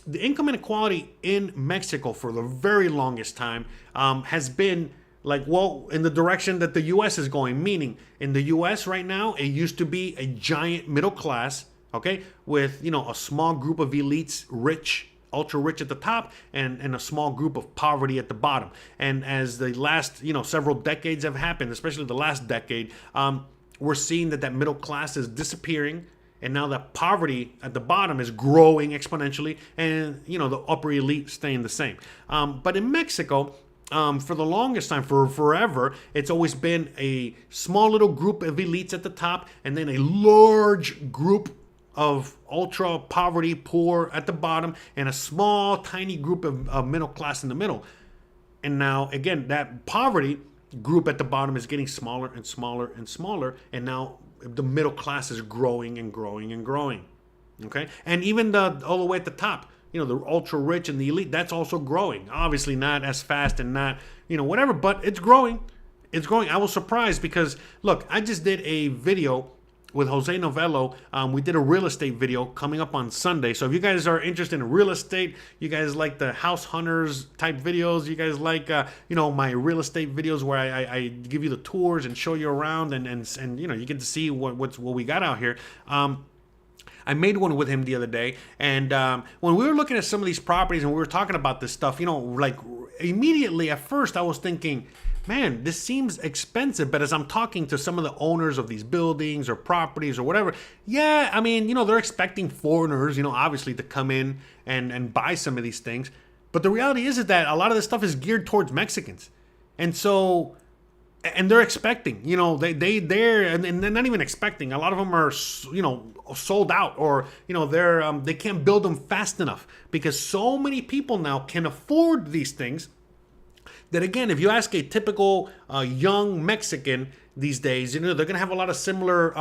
the income inequality in Mexico for the very longest time has been in the direction that the US is going. Meaning, in the US right now, it used to be a giant middle class, okay, with, a small group of elites, rich, ultra rich at the top, and a small group of poverty at the bottom. And as the last, several decades have happened, especially the last decade, we're seeing that middle class is disappearing, and now that poverty at the bottom is growing exponentially, and the upper elite staying the same. But in Mexico, for the longest time, for forever, it's always been a small little group of elites at the top, and then a large group of ultra poverty poor at the bottom, and a small tiny group of middle class in the middle. And now again, that poverty group at the bottom is getting smaller and smaller and smaller, and now the middle class is growing and growing and growing. Okay, and even all the way at the top, the ultra rich and the elite, that's also growing. Obviously not as fast and not whatever, but it's growing. It's growing. I was surprised because look, I just did a video with Jose Novello. We did a real estate video coming up on Sunday. So if you guys are interested in real estate, you guys like the house hunters type videos, you guys like my real estate videos where I give you the tours and show you around, and you get to see what we got out here. I made one with him the other day, and when we were looking at some of these properties and we were talking about this stuff, like immediately at first I was thinking, man, this seems expensive. But as I'm talking to some of the owners of these buildings or properties or whatever, yeah, I mean, they're expecting foreigners, obviously to come in and buy some of these things. But the reality is that a lot of this stuff is geared towards Mexicans. And so, and they're expecting, they're and they're not even expecting. A lot of them are, sold out, or, they can't build them fast enough because so many people now can afford these things. That again, if you ask a typical young Mexican these days, they're going to have a lot of similar,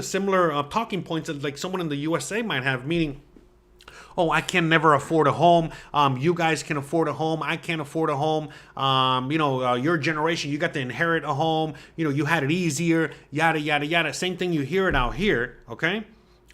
similar talking points that like someone in the USA might have, meaning, oh, I can never afford a home. You guys can afford a home. I can't afford a home. Your generation, you got to inherit a home. You had it easier, yada, yada, yada. Same thing, you hear it out here, okay?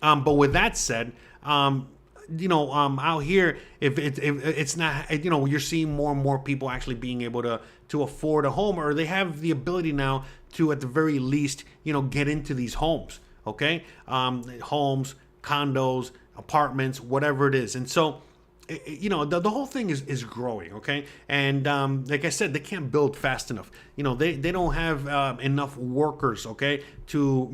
But with that said, out here, if it's not, you're seeing more and more people actually being able to afford a home, or they have the ability now to, at the very least, get into these homes, okay? Homes, condos, apartments, whatever it is. And so, the whole thing is growing, okay? And like I said, they can't build fast enough. They don't have enough workers, okay, to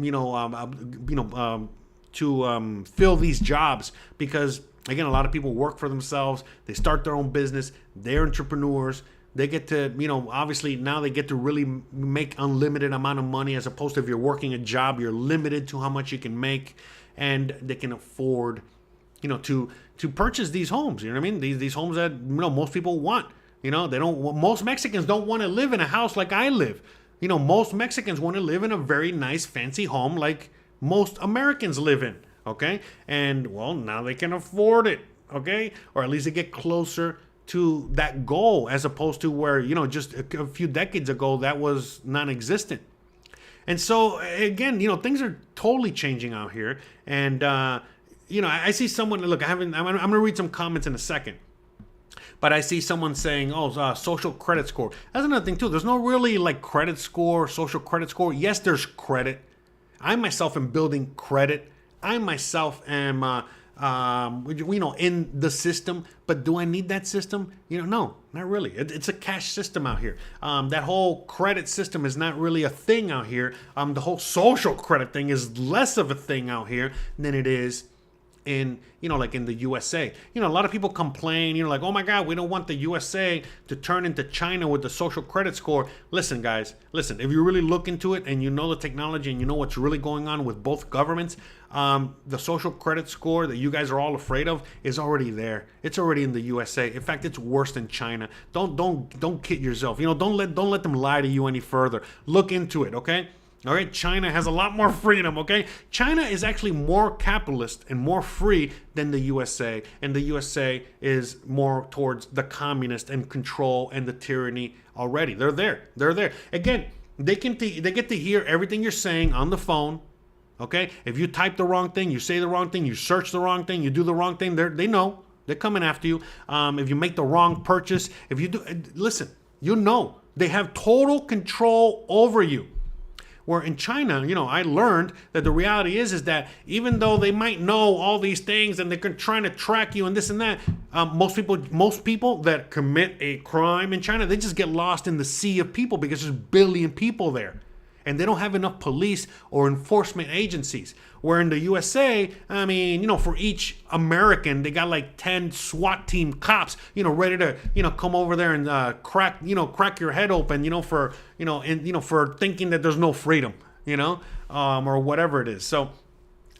fill these jobs, because again, a lot of people work for themselves. They start their own business. They're entrepreneurs. They get to, obviously now they get to really make unlimited amount of money, as opposed to if you're working a job, you're limited to how much you can make, and they can afford, to purchase these homes. You know what I mean? These homes that, most people want. Most Mexicans don't want to live in a house like I live. Most Mexicans want to live in a very nice, fancy home like most Americans live in, okay? And, well, now they can afford it, okay? Or at least they get closer to that goal, as opposed to where, just a few decades ago, that was non-existent. And so, again, things are totally changing out here. And, I see someone, look, I'm going to read some comments in a second. But I see someone saying, social credit score. That's another thing, too. There's no really, credit score, social credit score. Yes, there's credit. I myself am building credit. I myself am, in the system. But do I need that system? No, not really. It's a cash system out here. That whole credit system is not really a thing out here. The whole social credit thing is less of a thing out here than it is in, like in the USA. A lot of people complain, like, oh my God, we don't want the USA to turn into China with the social credit score. Listen, guys, if you really look into it and the technology and what's really going on with both governments, the social credit score that you guys are all afraid of is already there. It's already in the USA. In fact, it's worse than China. Don't kid yourself. Don't let them lie to you any further. Look into it, okay? All right, China has a lot more freedom, okay? China is actually more capitalist and more free than the USA. And the USA is more towards the communist and control and the tyranny already. They're there. Again, they get to hear everything you're saying on the phone, okay? If you type the wrong thing, you say the wrong thing, you search the wrong thing, you do the wrong thing, they know. They're coming after you. If you make the wrong purchase, if you do, listen, they have total control over you. Where in China, I learned that the reality is that even though they might know all these things and they're trying to track you and this and that, most people that commit a crime in China, they just get lost in the sea of people because there's a billion people there. And they don't have enough police or enforcement agencies. Where in the USA, I mean, for each American, they got like 10 SWAT team cops, ready to, come over there and crack your head open, for, for thinking that there's no freedom, or whatever it is. So,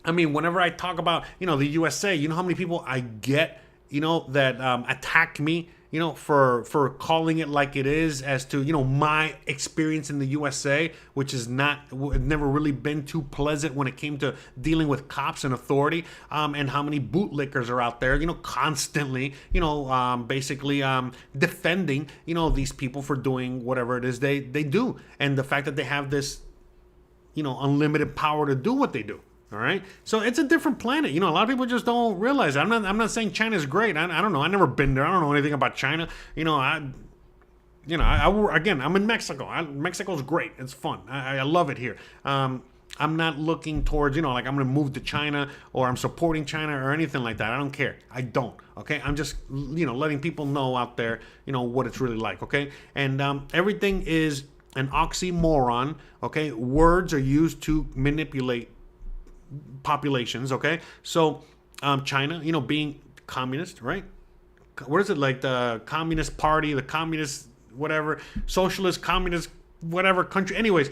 I mean, whenever I talk about, the USA, you know how many people I get, that attack me, for calling it like it is, as to, my experience in the USA, which is never really been too pleasant when it came to dealing with cops and authority, and how many bootlickers are out there, constantly, basically defending, these people for doing whatever it is they do. And the fact that they have this, unlimited power to do what they do. All right, so it's a different planet. A lot of people just don't realize it. I'm not saying China's great. I don't know. I've never been there. I don't know anything about China. I'm in Mexico. Mexico's great. It's fun. I love it here. I'm not looking towards, like I'm going to move to China or I'm supporting China or anything like that. I don't care. I don't. Okay, I'm just, letting people know out there, what it's really like. Okay, and everything is an oxymoron. Okay, words are used to manipulate populations. Okay, so China, being communist, right? What is it, like the Communist Party, the communist whatever, socialist, communist whatever country, anyways,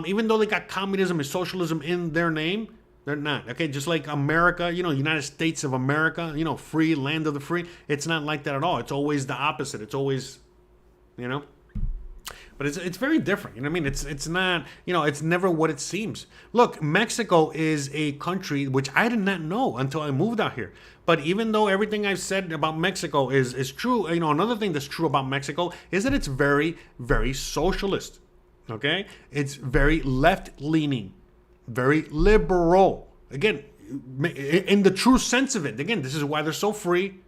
even though they got communism and socialism in their name, they're not. Okay, just like America, United States of America, free land of the free, it's not like that at all. It's always the opposite. It's always, but it's very different. I mean, it's not, it's never what it seems. Look, Mexico is a country which I did not know until I moved out here. But even though everything I've said about Mexico is true, another thing that's true about Mexico is that it's very, very socialist. Okay? It's very left-leaning, very liberal. Again, in the true sense of it. Again, this is why they're so free.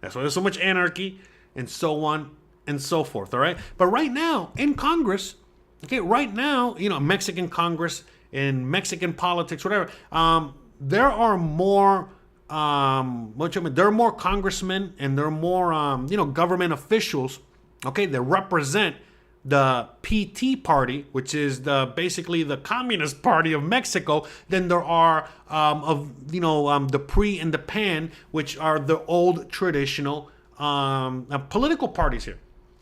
That's why there's so much anarchy and so on and so forth, all right? But right now, in Congress, Mexican Congress, in Mexican politics, whatever, there are more, there are more congressmen and there are more, government officials, okay, that represent the PT party, which is basically the Communist Party of Mexico, than there are the pre and the pan, which are the old traditional political parties here.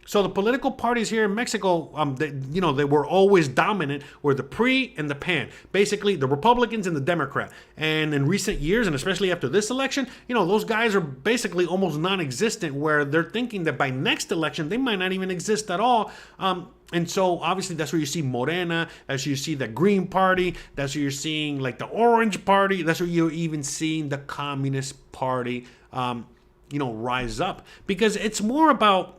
So the political parties here in Mexico, they were always dominant, were the pre and the pan. Basically, the Republicans and the Democrat. And in recent years, and especially after this election, those guys are basically almost non-existent, where they're thinking that by next election, they might not even exist at all. And so, obviously, that's where you see Morena, that's where you see the Green Party, that's where you're seeing, like, the Orange Party, that's where you're even seeing the Communist Party, rise up. Because it's more about,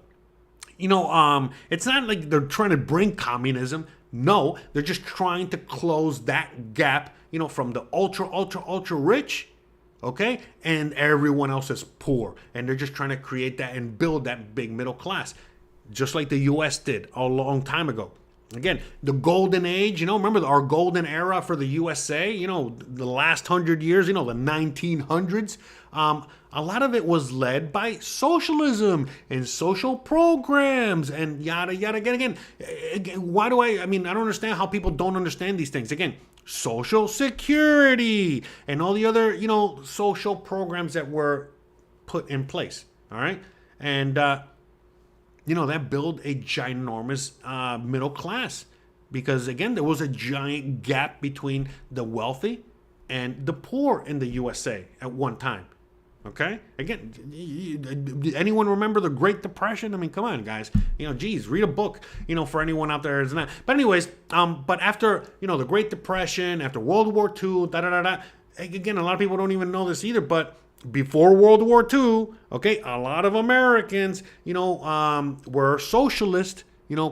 it's not like they're trying to bring communism. No, they're just trying to close that gap, from the ultra rich, okay? And everyone else is poor. And they're just trying to create that and build that big middle class, just like the U.S. did a long time ago. Again, the golden age, remember our golden era for the USA, the last 100 years, the 1900s. A lot of it was led by socialism and social programs and yada, yada, again. Why do I don't understand how people don't understand these things. Again, Social Security and all the other, social programs that were put in place. All right. And, that built a ginormous middle class, because, again, there was a giant gap between the wealthy and the poor in the USA at one time. Okay? Again, anyone remember the Great Depression? I mean, come on, guys. Read a book, for anyone out there. But anyways, but after, the Great Depression, after World War II, again, a lot of people don't even know this either, but before World War II, okay, a lot of Americans, were socialist,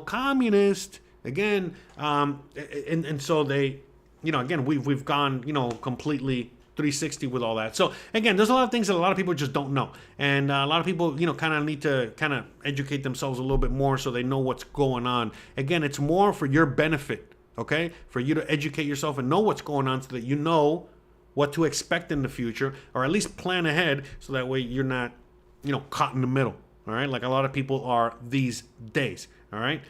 communist, again, and so they, again, we've gone, completely 360 with all that. So again, there's a lot of things that a lot of people just don't know, and a lot of people, kind of need to kind of educate themselves a little bit more so they know what's going on. Again, it's more for your benefit, okay, for you to educate yourself and know what's going on so that you know what to expect in the future, or at least plan ahead, so that way you're not, caught in the middle. All right, like a lot of people are these days. All right.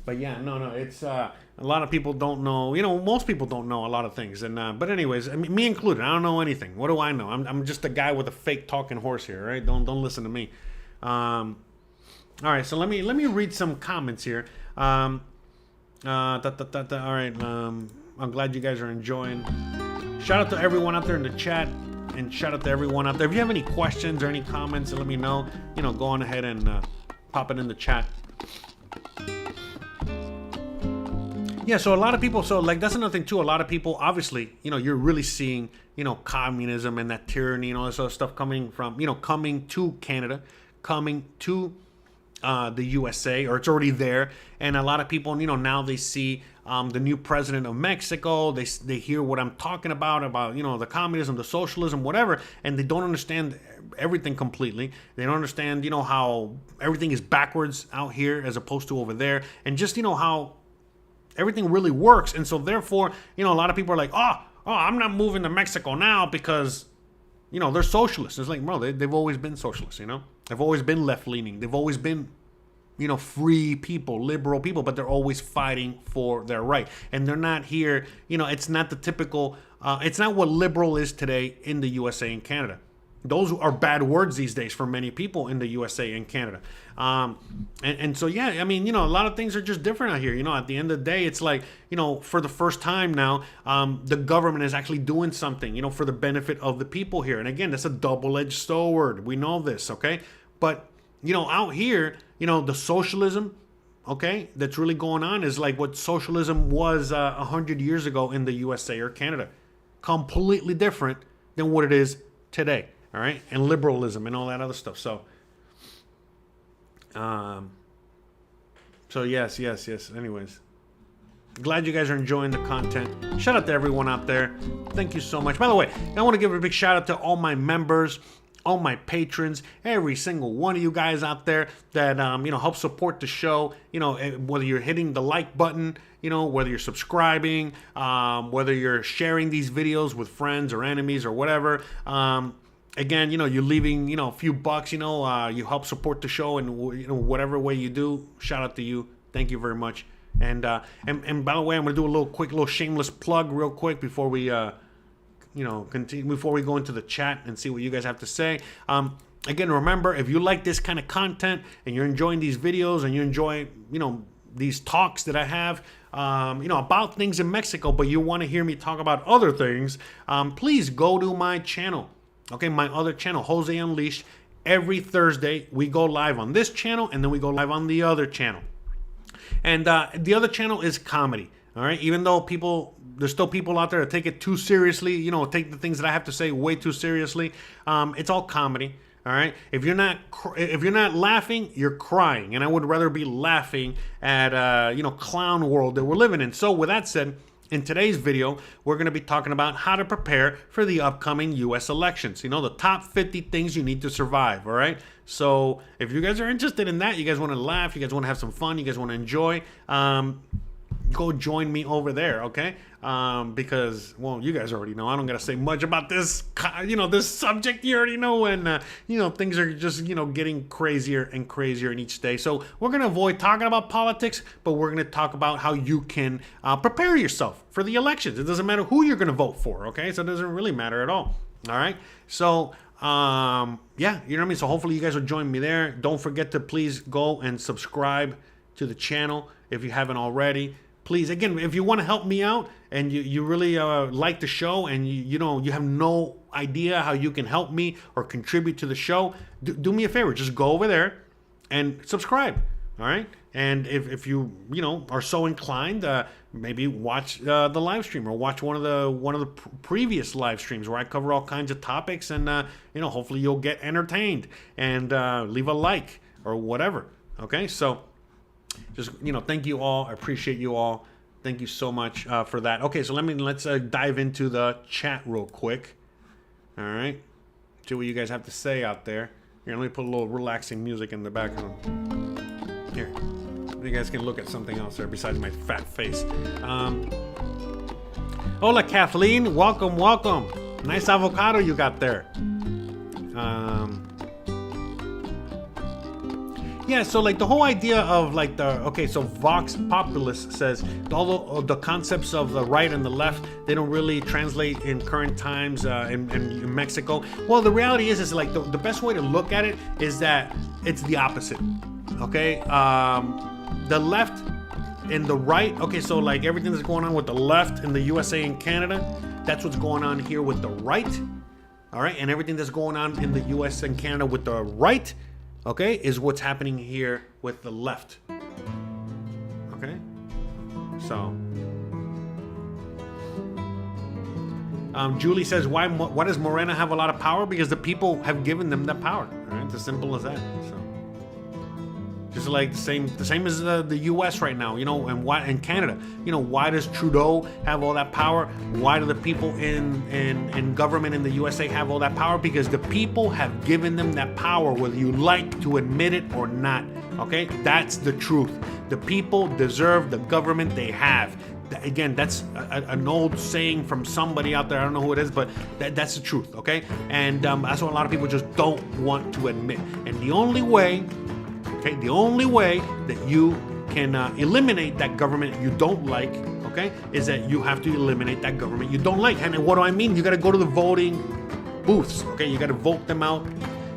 But yeah, no, it's a lot of people don't know. Most people don't know a lot of things, and but anyways, I mean, me included, I don't know anything. What do I know? I'm just a guy with a fake talking horse here, right? Don't listen to me. All right, so let me read some comments here. All right, I'm glad you guys are enjoying. Shout out to everyone out there in the chat, and shout out to everyone out there. If you have any questions or any comments, let me know. Go on ahead and pop it in the chat. Yeah, so a lot of people, that's another thing too. A lot of people, obviously, you're really seeing, communism and that tyranny and all this other stuff coming from, coming to Canada, coming to the USA, or it's already there. And a lot of people, now they see the new president of Mexico. They hear what I'm talking about, the communism, the socialism, whatever, and they don't understand everything completely. They don't understand, how everything is backwards out here as opposed to over there, and just, how everything really works. And so therefore, a lot of people are like, oh, I'm not moving to Mexico now because, they're socialists. It's like, bro, they've always been socialists, They've always been left-leaning. They've always been, free people, liberal people, but they're always fighting for their right. And they're not here, it's not the typical, it's not what liberal is today in the USA and Canada. Those are bad words these days for many people in the USA and Canada. And so, yeah, I mean, a lot of things are just different out here. At the end of the day, it's like, for the first time now, the government is actually doing something, for the benefit of the people here. And again, that's a double-edged sword. We know this, okay? But, out here, the socialism, okay, that's really going on is like what socialism was 100 years ago in the USA or Canada. Completely different than what it is today. All right, and liberalism and all that other stuff. So, yes. Anyways, glad you guys are enjoying the content. Shout out to everyone out there. Thank you so much. By the way, I want to give a big shout out to all my members, all my patrons, every single one of you guys out there that help support the show. Whether you're hitting the like button, whether you're subscribing, whether you're sharing these videos with friends or enemies or whatever. Again, you're leaving, a few bucks, you help support the show in, whatever way you do. Shout out to you. Thank you very much. And by the way, I'm going to do a quick shameless plug real quick before we, continue, before we go into the chat and see what you guys have to say. Again, remember, if you like this kind of content and you're enjoying these videos and you enjoy, these talks that I have, about things in Mexico, but you want to hear me talk about other things, please go to my channel. Okay, my other channel, Jose Unleashed. Every Thursday, we go live on this channel, and then we go live on the other channel. And the other channel is comedy, all right? Even though there's still people out there that take it too seriously, take the things that I have to say way too seriously. It's all comedy, all right? If you're not laughing, you're crying. And I would rather be laughing at, clown world that we're living in. So with that said, in today's video, we're going to be talking about how to prepare for the upcoming U.S. elections. The top 50 things you need to survive, all right? So if you guys are interested in that, you guys want to laugh, you guys want to have some fun, you guys want to enjoy, go join me over there, okay? Because, well, you guys already know. I don't got to say much about this, this subject. You already know, and, things are just, getting crazier and crazier in each day. So we're going to avoid talking about politics, but we're going to talk about how you can prepare yourself for the elections. It doesn't matter who you're going to vote for, okay? So it doesn't really matter at all right? So, yeah, you know what I mean? So hopefully you guys will join me there. Don't forget to please go and subscribe to the channel if you haven't already. Please, again, if you want to help me out and you really like the show and you have no idea how you can help me or contribute to the show, do me a favor. Just go over there and subscribe, all right? And if you are so inclined, maybe watch the live stream or watch one of the previous live streams where I cover all kinds of topics, and hopefully you'll get entertained and leave a like or whatever. Okay, so just thank you all. I appreciate you all. Thank you so much for that. Okay, so let's dive into the chat real quick. All right, see what you guys have to say out there. Here, let me put a little relaxing music in the background. Here, you guys can look at something else there besides my fat face. Hola, Kathleen. Welcome. Nice avocado you got there. Yeah, so like the whole idea of like so Vox Populus says all the concepts of the right and the left, they don't really translate in current times in Mexico. Well, the reality is like the best way to look at it is that it's the opposite. Okay, the left and the right. Okay, so like everything that's going on with the left in the USA and Canada, that's what's going on here with the right. All right, and everything that's going on in the US and Canada with the right, okay, is what's happening here with the left. Okay, so Julie says, why does Morena have a lot of power? Because the people have given them that power. All right, it's as simple as that. So just like the same as the U.S. right now, you know, and why in Canada, you know, why does Trudeau have all that power? Why do the people in government in the USA have all that power? Because the people have given them that power, whether you like to admit it or not. Okay, that's the truth. The people deserve the government they have. Again, that's an old saying from somebody out there. I don't know who it is, but that's the truth. Okay, and that's what a lot of people just don't want to admit. And the only way that you can eliminate that government you don't like, okay, is that you have to eliminate that government you don't like. And what do I mean? You got to go to the voting booths, okay? You got to vote them out.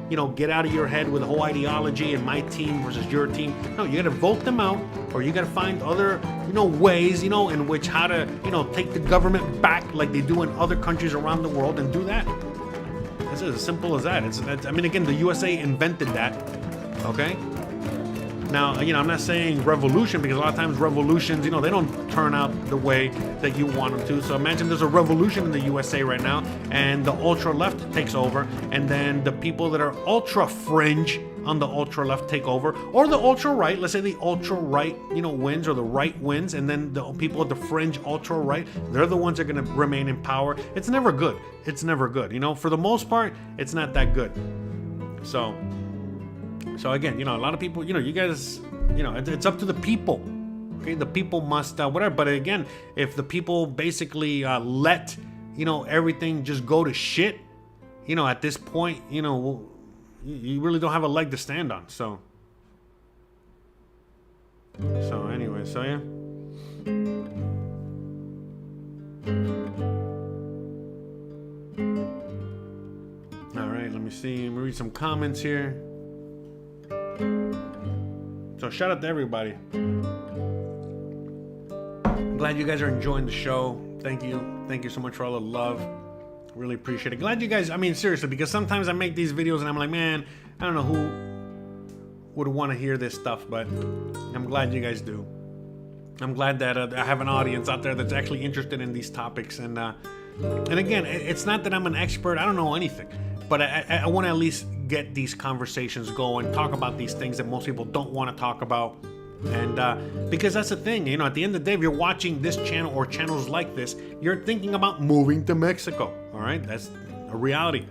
You know, get out of your head with the whole ideology and my team versus your team. No, you got to vote them out, or you got to find other, you know, ways, you know, in which how to, you know, take the government back like they do in other countries around the world and do that. It's as simple as that. I mean, again, the USA invented that, okay? Now, you know, I'm not saying revolution, because a lot of times revolutions, you know, they don't turn out the way that you want them to. So imagine there's a revolution in the USA right now, and the ultra left takes over, and then the people that are ultra fringe on the ultra left take over, or the ultra right. Let's say the ultra right, you know, wins, or the right wins, and then the people at the fringe ultra right, they're the ones that are going to remain in power. It's never good. It's never good. You know, for the most part, it's not that good. So again, you know, a lot of people, you know, you guys, you know, it's up to the people. Okay, the people must whatever. But again, if the people basically let, you know, everything just go to shit, you know, at this point, you know, you really don't have a leg to stand on. So anyway, so yeah. All right, let me see. Let me read some comments here. So shout out to everybody. I'm glad you guys are enjoying the show. Thank you so much for all the love. Really appreciate it. Glad you guys, I mean, seriously, because sometimes I make these videos and I'm like, man, I don't know who would want to hear this stuff, but I'm glad you guys do. I'm glad that I have an audience out there that's actually interested in these topics. And again, it's not that I'm an expert. I don't know anything, but I want to at least get these conversations going, talk about these things that most people don't want to talk about. And because that's the thing, you know, at the end of the day, if you're watching this channel or channels like this, you're thinking about moving to Mexico. All right, that's a reality.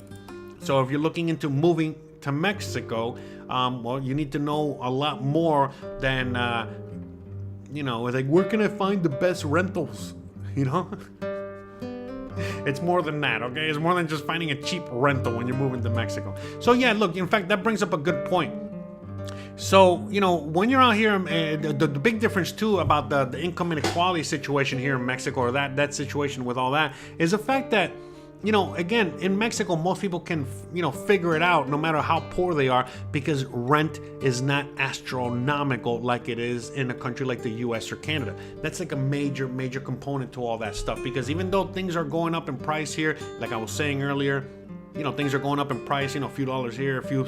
So if you're looking into moving to Mexico, well, you need to know a lot more than, you know, like, where can I find the best rentals? You know, it's more than that, okay? It's more than just finding a cheap rental when you're moving to Mexico. So yeah, look, in fact, that brings up a good point. So, you know, when you're out here, the big difference too about the income inequality situation here in Mexico, or that situation with all that, is the fact that, you know, again, in Mexico, most people can, you know, figure it out no matter how poor they are, because rent is not astronomical like it is in a country like the US or Canada. That's like a major component to all that stuff, because even though things are going up in price here, like I was saying earlier, you know, things are going up in price, you know, a few dollars here, a few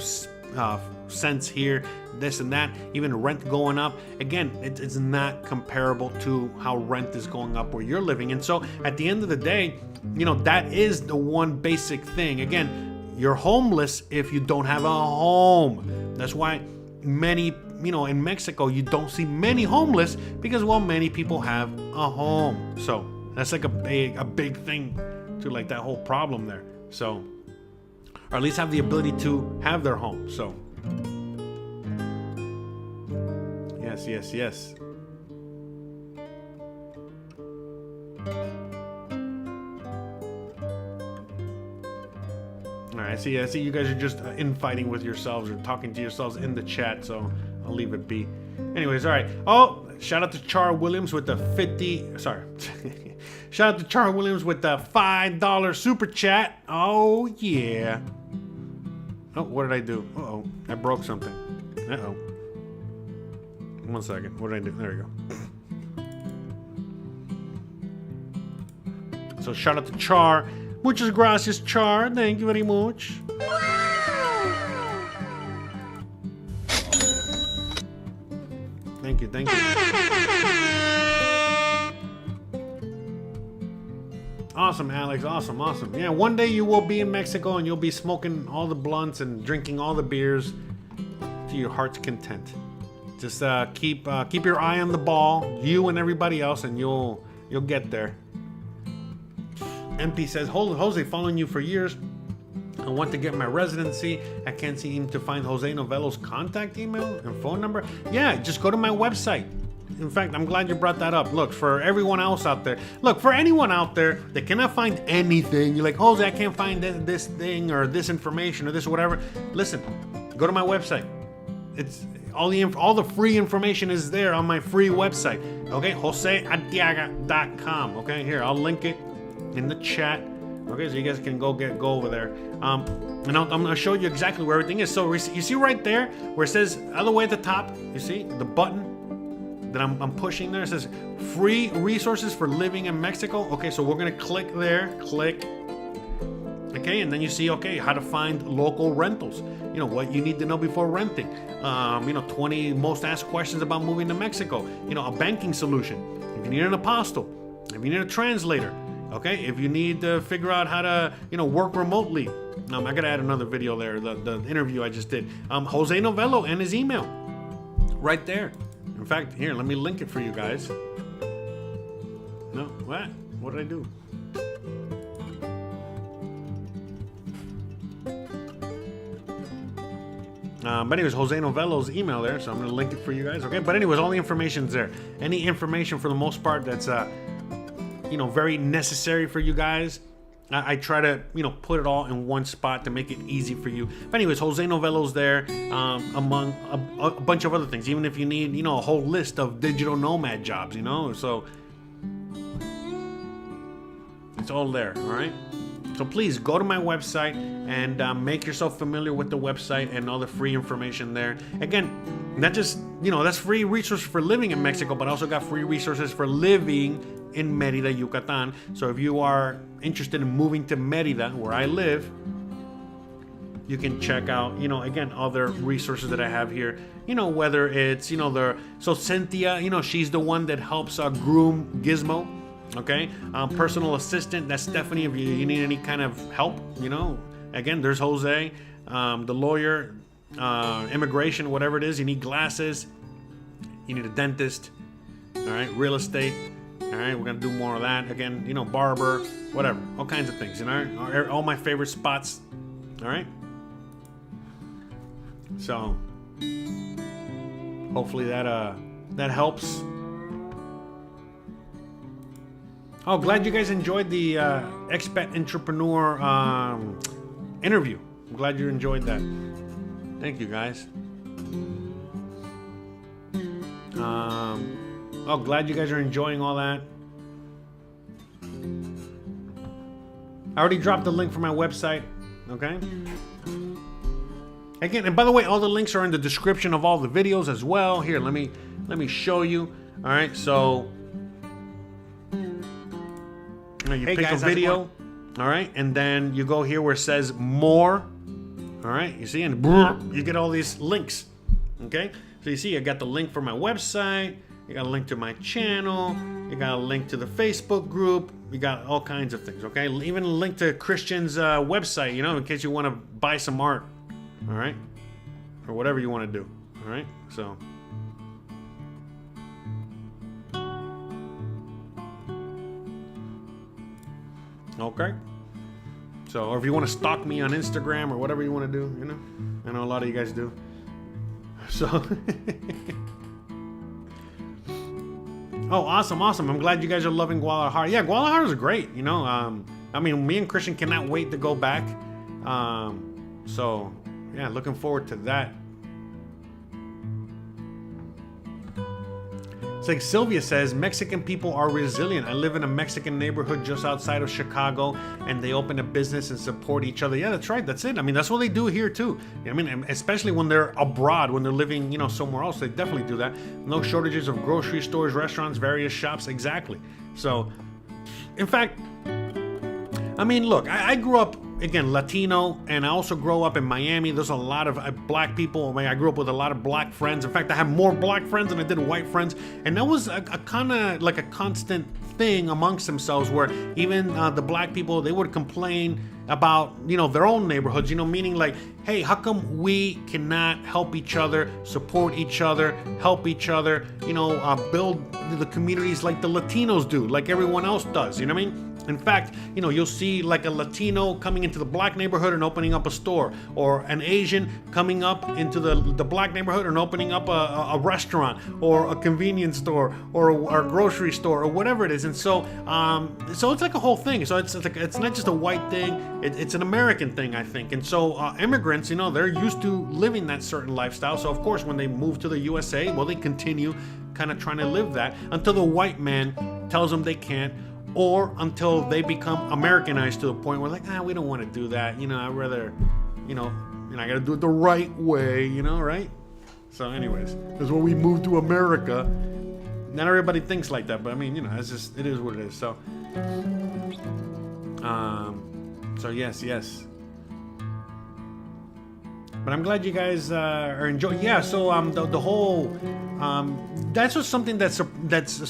cents here, this and that, even rent going up. Again, it's not comparable to how rent is going up where you're living. And so at the end of the day, you know, that is the one basic thing. Again, you're homeless if you don't have a home. That's why many, you know, in Mexico, you don't see many homeless, because, well, many people have a home. So that's like a big thing to like that whole problem there. So, or at least have the ability to have their home. So yes. All right, I see you guys are just infighting with yourselves or talking to yourselves in the chat. So I'll leave it be. Anyways, all right. Oh, shout out to Char Williams with the shout out to Char Williams with the $5 super chat. Oh yeah. Oh, what did I do? Uh-oh, I broke something. Uh-oh. 1 second. What did I do? There we go. So shout out to Char. Muchas gracias, Char. Thank you very much. Thank you, thank you. Awesome, Alex. Awesome, awesome. Yeah, one day you will be in Mexico and you'll be smoking all the blunts and drinking all the beers to your heart's content. Just keep your eye on the ball, you and everybody else, and you'll get there. MP says, Jose, following you for years. I want to get my residency. I can't seem to find Jose Novello's contact email and phone number. Yeah, just go to my website. In fact, I'm glad you brought that up. Look, for everyone else out there, for anyone out there that cannot find anything, you're like, Jose, I can't find this thing or this information or this or whatever. Listen, go to my website. It's all the free information is there on my free website. Okay, joseartiaga.com. Okay, here, I'll link it in the chat. Okay, so you guys can go over there. And I'm gonna show you exactly where everything is. So you see right there where it says all the way at the top, you see the button that I'm pushing there. It says free resources for living in Mexico. Okay, so we're gonna click there, click. Okay, and then you see, okay, how to find local rentals. You know, what you need to know before renting. 20 most asked questions about moving to Mexico. You know, a banking solution. If you need an apostille, if you need a translator. Okay, if you need to figure out how to, work remotely. I gotta add another video there, the interview I just did. Jose Novello and his email. Right there. In fact, here, let me link it for you guys. No, what? What did I do? But anyways, Jose Novello's email there, so I'm gonna link it for you guys, okay? But anyways, all the information's there. Any information for the most part that's very necessary for you guys. I try to, put it all in one spot to make it easy for you. But anyways, Jose Novello's there, among a bunch of other things. Even if you need, a whole list of digital nomad jobs, so it's all there, all right? So please go to my website and make yourself familiar with the website and all the free information there. Again, not just, that's free resources for living in Mexico, but also got free resources for living in Mérida, Yucatan. So if you are interested in moving to Mérida, where I live, you can check out, again, other resources that I have here. Whether it's, so Cynthia, she's the one that helps groom Gizmo. Okay, personal assistant. That's Stephanie. If you need any kind of help, again, there's Jose, the lawyer, immigration, whatever it is. You need glasses. You need a dentist. All right, real estate. All right, we're gonna do more of that. Again, barber, whatever, all kinds of things. All my favorite spots. All right. So hopefully that helps. Oh, glad you guys enjoyed the expat entrepreneur interview. I'm glad you enjoyed that. Thank you, guys. Oh, glad you guys are enjoying all that. I already dropped the link for my website. Okay. Again, and by the way, all the links are in the description of all the videos as well. Here, let me show you. All right, so you pick a video, all right, and then you go here where it says more. All right, you see, and you get all these links. Okay, so you see, I got the link for my website. You got a link to my channel. You got a link to the Facebook group. You got all kinds of things, okay? Even a link to Christian's website, in case you want to buy some art, all right? Or whatever you want to do, all right? So. Okay. So, or if you want to stalk me on Instagram or whatever you want to do, I know a lot of you guys do. So. Oh, awesome. I'm glad you guys are loving Guadalajara. Yeah, Guadalajara is great, me and Christian cannot wait to go back. So, yeah, looking forward to that. It's like Sylvia says, Mexican people are resilient. I live in a Mexican neighborhood just outside of Chicago, and they open a business and support each other. Yeah, that's right. That's it. I mean, that's what they do here too. I mean, especially when they're abroad, when they're living, somewhere else, they definitely do that. No shortages of grocery stores, restaurants, various shops. Exactly. So, in fact, I mean, look, I grew up, again, Latino, and I also grew up in Miami. There's a lot of black people. I mean, I grew up with a lot of black friends. In fact, I have more black friends than I did white friends. And that was a kind of like a constant thing amongst themselves, where even the black people, they would complain about, their own neighborhoods, meaning like, hey, how come we cannot help each other, support each other, help each other, build the communities like the Latinos do, like everyone else does, you know what I mean? In fact, you'll see like a Latino coming into the black neighborhood and opening up a store, or an Asian coming up into the black neighborhood and opening up a restaurant, or a convenience store, or a grocery store, or whatever it is. And so it's like a whole thing. So it's not just a white thing; it's an American thing, I think. And so immigrants, they're used to living that certain lifestyle. So of course, when they move to the USA, well, they continue kind of trying to live that until the white man tells them they can't, or until they become Americanized to the point where like, we don't want to do that. I'd rather, I got to do it the right way, right? So anyways, that's when we moved to America. Not everybody thinks like that, but I mean, it's just, it is what it is. So, yes. But I'm glad you guys are enjoying. Yeah. So the whole that's just something that's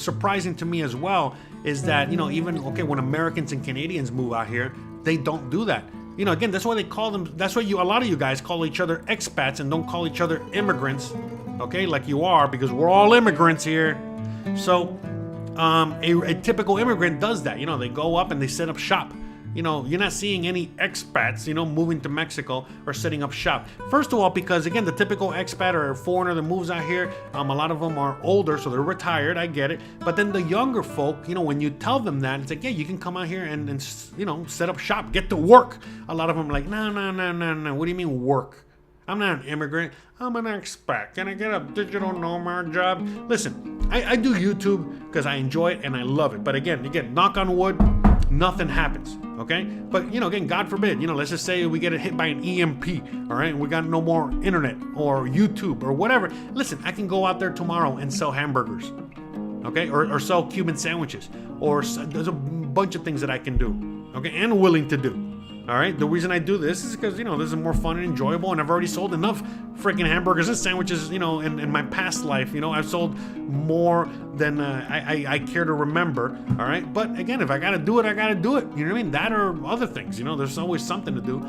surprising to me as well, is that even when Americans and Canadians move out here, they don't do that. Again, that's why they call them. That's why a lot of you guys call each other expats and don't call each other immigrants. Okay, like you are, because we're all immigrants here. So a typical immigrant does that. They go up and they set up shop. You're not seeing any expats, moving to Mexico or setting up shop. First of all, because again, the typical expat or foreigner that moves out here, a lot of them are older, so they're retired. I get it. But then the younger folk, when you tell them that, it's like, yeah, you can come out here and set up shop, get to work. A lot of them are like, no. What do you mean work? I'm not an immigrant. I'm an expat. Can I get a digital nomad job? Listen, I do YouTube because I enjoy it and I love it. But again, knock on wood, nothing happens. Okay? But, again, God forbid, let's just say we get hit by an EMP, all right? We got no more internet or YouTube or whatever. Listen, I can go out there tomorrow and sell hamburgers, okay? Or sell Cuban sandwiches, or there's a bunch of things that I can do, okay? And willing to do. All right. The reason I do this is because, this is more fun and enjoyable. And I've already sold enough freaking hamburgers and sandwiches, in my past life. I've sold more than I care to remember. All right. But again, if I got to do it, I got to do it. You know what I mean? That or other things, there's always something to do.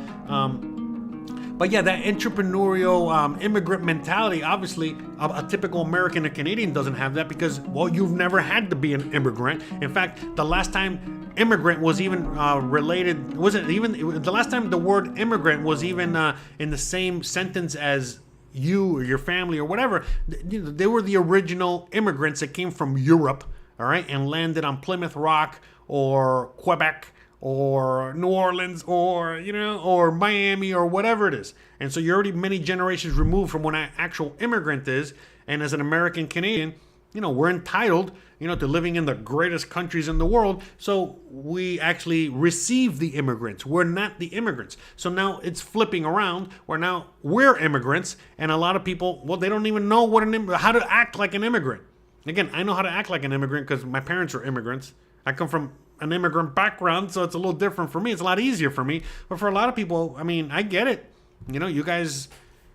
But yeah, that entrepreneurial immigrant mentality, obviously, a typical American or Canadian doesn't have that because, well, you've never had to be an immigrant. In fact, the last time immigrant was even related, the last time the word immigrant was even in the same sentence as you or your family or whatever, they were the original immigrants that came from Europe, all right, and landed on Plymouth Rock or Quebec or New Orleans or or Miami or whatever it is. And so you're already many generations removed from when an actual immigrant is. And as an American Canadian, we're entitled, to living in the greatest countries in the world. So we actually receive the immigrants. We're not the immigrants. So now it's flipping around where now we're immigrants, and a lot of people, well, they don't even know how to act like an immigrant. Again, I know how to act like an immigrant because my parents are immigrants. I come from an immigrant background, so it's a little different for me. It's a lot easier for me. But for a lot of people, I mean, I get it. You guys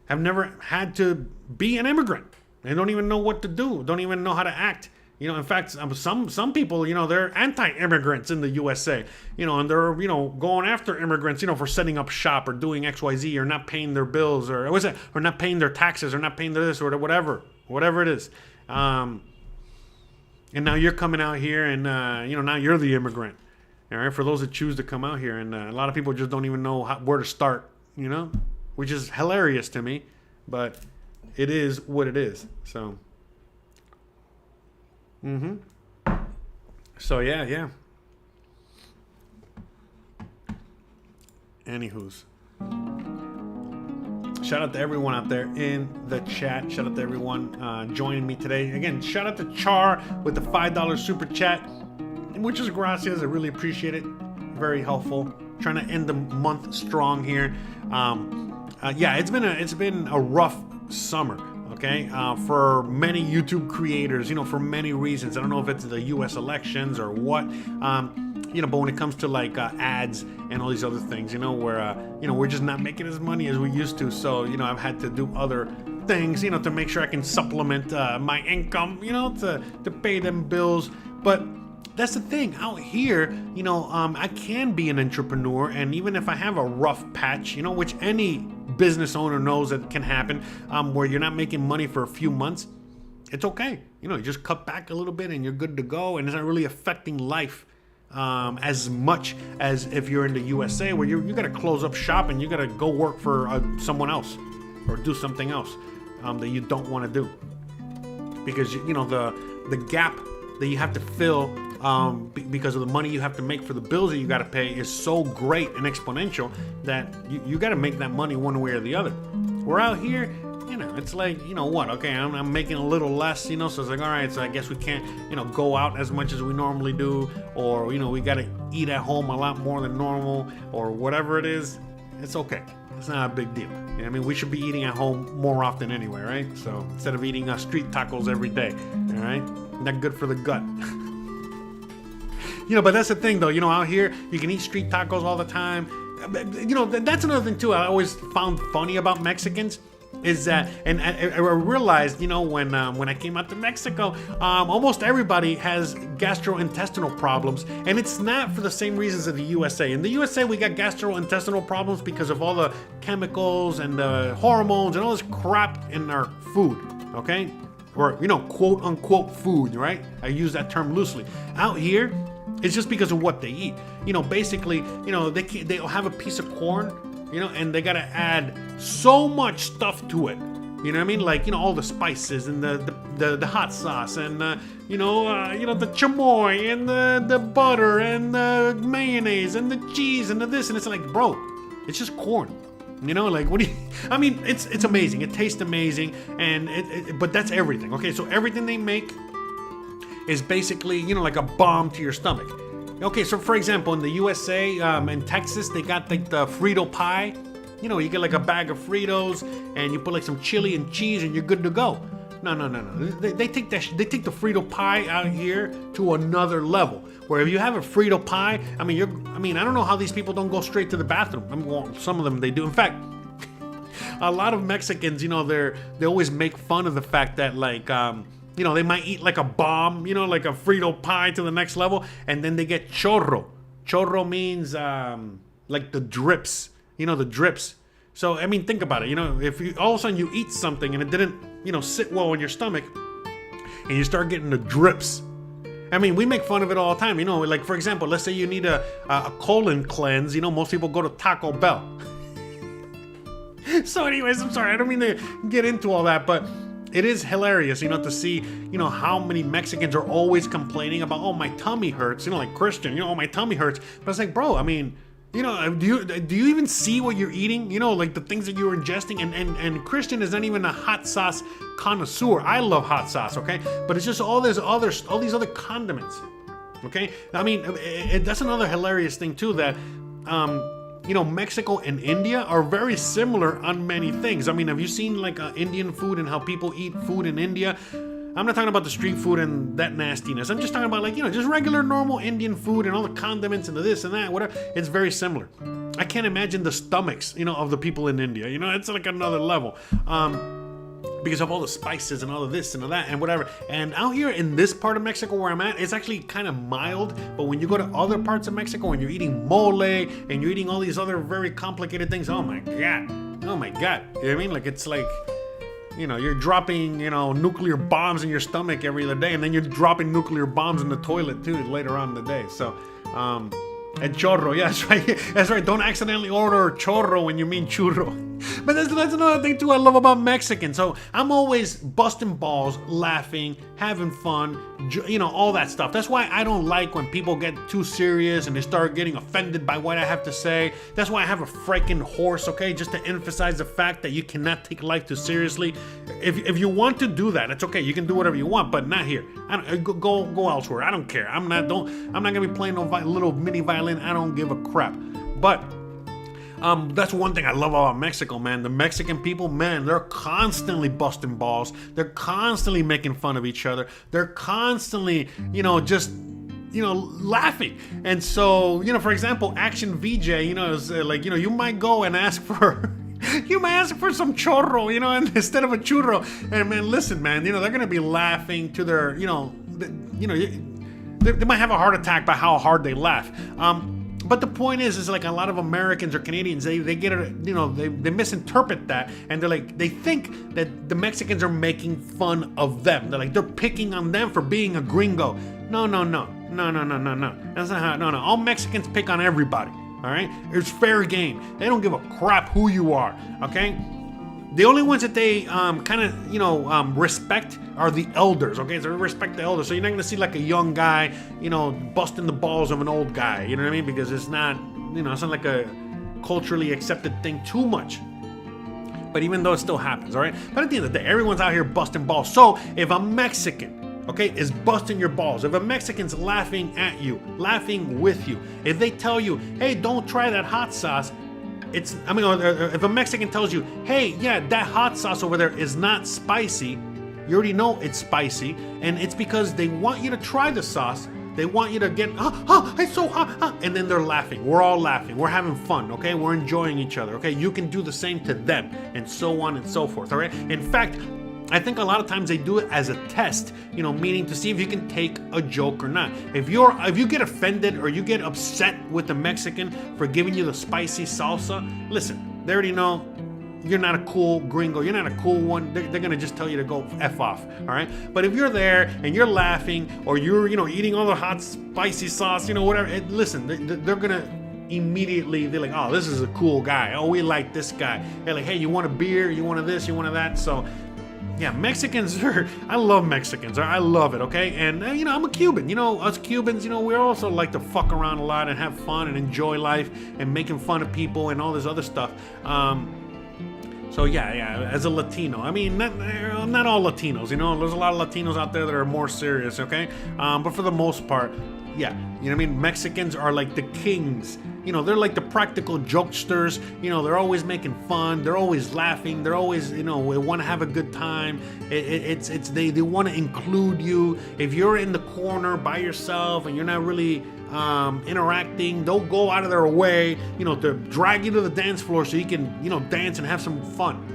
have never had to be an immigrant. They don't even know what to do. Don't even know how to act. In fact, some people, they're anti-immigrants in the USA. And they're, going after immigrants, for setting up shop or doing XYZ or not paying their bills or not paying their taxes or not paying their this or whatever it is. And now you're coming out here and, now you're the immigrant. All right, for those that choose to come out here. And a lot of people just don't even know where to start, which is hilarious to me. But it is what it is. So, So, yeah. Anywho's. Shout out to everyone out there in the chat. Shout out to everyone joining me today. Again, shout out to Char with the $5 super chat. Muchas gracias. I really appreciate it. Very helpful. Trying to end the month strong here. Yeah, it's been a rough summer. Okay, for many YouTube creators, for many reasons. I don't know if it's the U.S. elections or what. But when it comes to like ads and all these other things, where we're just not making as money as we used to. So I've had to do other things, to make sure I can supplement my income, to pay them bills. But that's the thing out here, I can be an entrepreneur, and even if I have a rough patch, which any business owner knows that can happen, where you're not making money for a few months, it's okay. You just cut back a little bit and you're good to go, and it's not really affecting life as much as if you're in the USA, where you got to close up shop and you got to go work for someone else or do something else that you don't want to do, because the gap that you have to fill because of the money you have to make for the bills that you got to pay is so great and exponential that you got to make that money one way or the other. We're out here, it's like, what? Okay, I'm making a little less, so it's like, all right, so I guess we can't, go out as much as we normally do, or, we got to eat at home a lot more than normal, or whatever it is. It's okay. It's not a big deal. We should be eating at home more often anyway, right? So instead of eating street tacos every day, all right? Not good for the gut. But that's the thing, though. Out here, you can eat street tacos all the time. That's another thing, too, I always found funny about Mexicans. Is that, and I realized, when I came out to Mexico, almost everybody has gastrointestinal problems, and it's not for the same reasons as the USA. In the USA, we got gastrointestinal problems because of all the chemicals and the hormones and all this crap in our food, okay? Or, quote unquote food, right? I use that term loosely. Out here, it's just because of what they eat. Basically, they'll have a piece of corn, and they gotta add so much stuff to it. You know what I mean? Like, all the spices and the hot sauce and the chamoy and the butter and the mayonnaise and the cheese and the this, and it's like, bro, it's just corn. Like, what do you? I mean, it's amazing. It tastes amazing, and but that's everything. Okay, so everything they make is basically, like a bomb to your stomach. Okay, so for example, in the USA, in Texas, they got like the Frito pie. You get like a bag of Fritos, and you put like some chili and cheese, and you're good to go. No. They take the Frito pie out here to another level. Where if you have a Frito pie, I don't know how these people don't go straight to the bathroom. Well, some of them they do. In fact, a lot of Mexicans, they always make fun of the fact that like. They might eat like a bomb, like a Frito pie to the next level, and then they get chorro. Chorro means like the drips, the drips. So, think about it. If you, all of a sudden you eat something and it didn't, sit well in your stomach, and you start getting the drips. We make fun of it all the time. Like, for example, let's say you need a colon cleanse. Most people go to Taco Bell. So anyways, I'm sorry. I don't mean to get into all that, but it is hilarious, to see, how many Mexicans are always complaining about, oh, my tummy hurts, like Christian, oh, my tummy hurts. But it's like, bro, do you even see what you're eating? Like the things that you're ingesting. And Christian is not even a hot sauce connoisseur. I love hot sauce, okay? But it's just all these other condiments, okay? That's another hilarious thing too, that Mexico and India are very similar on many things. Have you seen like Indian food and how people eat food in India? I'm not talking about the street food and that nastiness. I'm just talking about like, just regular normal Indian food and all the condiments and the this and that, whatever. It's very similar. I can't imagine the stomachs, of the people in India. It's like another level. Because of all the spices and all of this and all that and whatever. And out here in this part of Mexico where I'm at, it's actually kind of mild. But when you go to other parts of Mexico and you're eating mole and you're eating all these other very complicated things, oh my God. You know what I mean? Like, it's like, you're dropping, nuclear bombs in your stomach every other day, and then you're dropping nuclear bombs in the toilet too later on in the day. So, and chorro, yeah, that's right. That's right. Don't accidentally order chorro when you mean churro. But that's another thing too I love about Mexicans. So I'm always busting balls, laughing, having fun, all that stuff. That's why I don't like when people get too serious and they start getting offended by what I have to say. That's why I have a freaking horse, okay? Just to emphasize the fact that you cannot take life too seriously. If you want to do that, it's okay. You can do whatever you want, but not here. Go elsewhere. I don't care. I'm not gonna be playing no little mini violin. I don't give a crap. But that's one thing I love about Mexico, man. The Mexican people, man, they're constantly busting balls. They're constantly making fun of each other. They're constantly, just laughing. And so, for example, Action VJ, is you might go and ask for you might ask for some churro, and instead of a churro. And man, listen, man, they're gonna be laughing to their, they might have a heart attack by how hard they laugh. But the point is like a lot of Americans or Canadians, they get it, they misinterpret that, and they think that the Mexicans are making fun of them. They're picking on them for being a gringo. No. That's not how. No. All Mexicans pick on everybody. All right, it's fair game. They don't give a crap who you are. Okay. The only ones that they respect are the elders, okay? So they respect the elders. So you're not going to see like a young guy, busting the balls of an old guy, you know what I mean? Because it's not like a culturally accepted thing too much. But even though it still happens, all right? But at the end of the day, everyone's out here busting balls. So if a Mexican, okay, is busting your balls, if a Mexican's laughing at you, laughing with you, if they tell you, hey, don't try that hot sauce, if a Mexican tells you, hey, yeah, that hot sauce over there is not spicy, you already know it's spicy, and it's because they want you to try the sauce. They want you to get, it's so hot, and then they're laughing. We're all laughing. We're having fun, okay? We're enjoying each other, okay? You can do the same to them, and so on and so forth, all right? In fact, I think a lot of times they do it as a test, meaning to see if you can take a joke or not. If you get offended or you get upset with the Mexican for giving you the spicy salsa, listen, they already know you're not a cool gringo, you're not a cool one. They're gonna just tell you to go F off, all right? But if you're there and you're laughing or you're eating all the hot spicy sauce, whatever, listen, they're gonna immediately, they're like, oh, this is a cool guy. Oh, we like this guy. They're like, hey, you want a beer? You want this? You want that? So yeah, Mexicans I love Mexicans. I love it, okay? And, I'm a Cuban. Us Cubans, we also like to fuck around a lot and have fun and enjoy life and making fun of people and all this other stuff. So yeah, as a Latino, not all Latinos, there's a lot of Latinos out there that are more serious, okay? But for the most part, yeah, Mexicans are like the kings. They're like the practical jokesters. They're always making fun. They're always laughing. They're always, they want to have a good time. They want to include you. If you're in the corner by yourself and you're not really interacting, they'll go out of their way, to drag you to the dance floor so you can, dance and have some fun.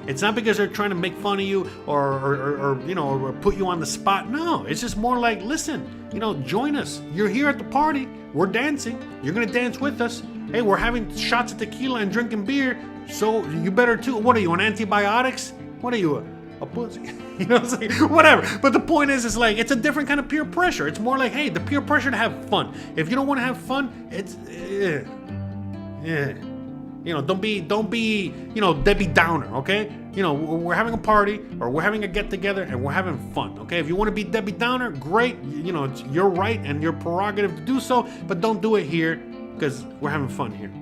It's not because they're trying to make fun of you or put you on the spot. No, it's just more like, listen, join us. You're here at the party. We're dancing. You're going to dance with us. Hey, we're having shots of tequila and drinking beer. So you better too. What are you, on antibiotics? What are you, a pussy? Whatever. But the point is, it's like, it's a different kind of peer pressure. It's more like, hey, the peer pressure to have fun. If you don't want to have fun, it's, don't be, Debbie Downer, okay? We're having a party or we're having a get together and we're having fun, okay? If you want to be Debbie Downer, great. It's your right and your prerogative to do so, but don't do it here because we're having fun here.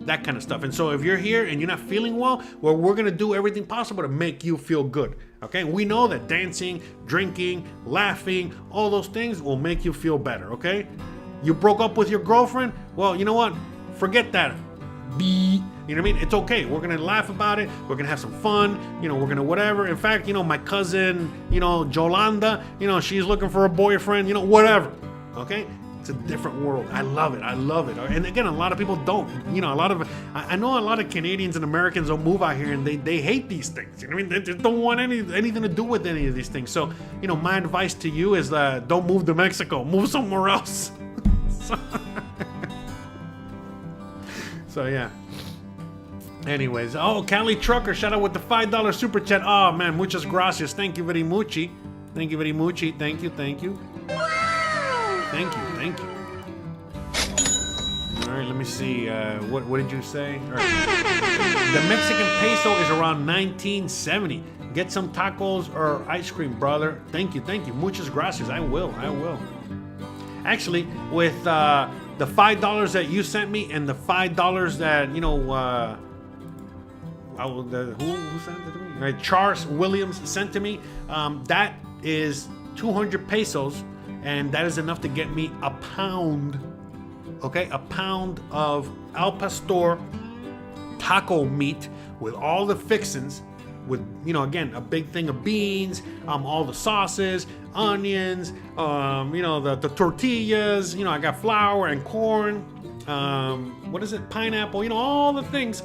That kind of stuff. And so if you're here and you're not feeling well, we're going to do everything possible to make you feel good, okay? We know that dancing, drinking, laughing, all those things will make you feel better, okay? You broke up with your girlfriend? Well, you know what? Forget that. You know what I mean? It's okay. We're gonna laugh about it. We're gonna have some fun. We're gonna whatever. In fact, my cousin, Jolanda, she's looking for a boyfriend. Whatever. Okay? It's a different world. I love it. And again, a lot of people don't. I know a lot of Canadians and Americans will move out here and they hate these things. You know what I mean? They just don't want anything to do with any of these things. So, my advice to you is don't move to Mexico. Move somewhere else. So yeah. Anyways, Cali Trucker, shout out with the $5 super chat. Oh man, muchas gracias. Thank you very much. Thank you very much. Thank you. Wow. Thank you. All right, let me see. What did you say? All right. The Mexican peso is around 1970. Get some tacos or ice cream, brother. Thank you. Muchas gracias. I will. Actually, with the $5 that you sent me and the $5 that, who sent it to me? Right, Charles Williams sent to me. That is 200 pesos, and that is enough to get me a pound. Okay, a pound of al pastor taco meat with all the fixings, with again a big thing of beans, all the sauces, onions, the tortillas. I got flour and corn. What is it? Pineapple. All the things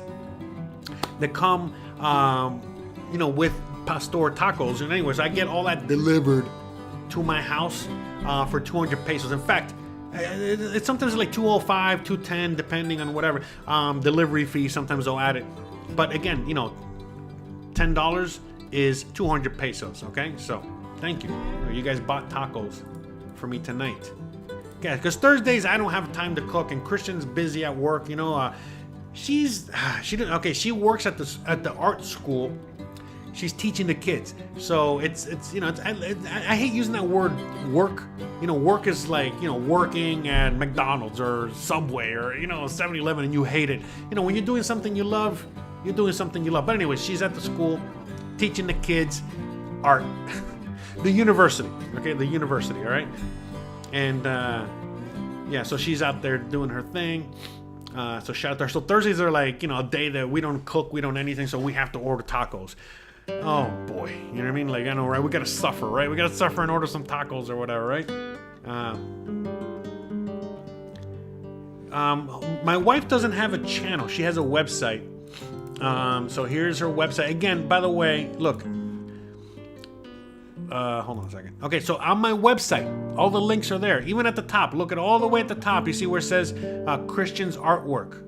that come, with pastor tacos. And anyways, I get all that delivered to my house for 200 pesos. In fact, it's sometimes like 205, 210, depending on whatever delivery fee. Sometimes they'll add it, but again, $10 is 200 pesos. Okay, so thank you. You guys bought tacos for me tonight. Yeah, because Thursdays I don't have time to cook, and Christian's busy at work. She works at the art school. She's teaching the kids, so it's I hate using that word work. Work is like working at McDonald's or Subway or 7-Eleven, and you hate it. When you're doing something you love, you're doing something you love. But anyway, she's at the school teaching the kids art. The university, okay, the university, all right, and so she's out there doing her thing. So shout out there. So Thursdays are like a day that we don't cook, we don't anything, so we have to order tacos. Oh boy, you know what I mean? Like, I know, right? We gotta suffer, right? We gotta suffer and order some tacos or whatever, right? My wife doesn't have a channel. She has a website. So here's her website. Again, by the way, look. Hold on a second. Okay, so on my website, all the links are there. Even at the top, look at all the way at the top. You see where it says Christian's artwork.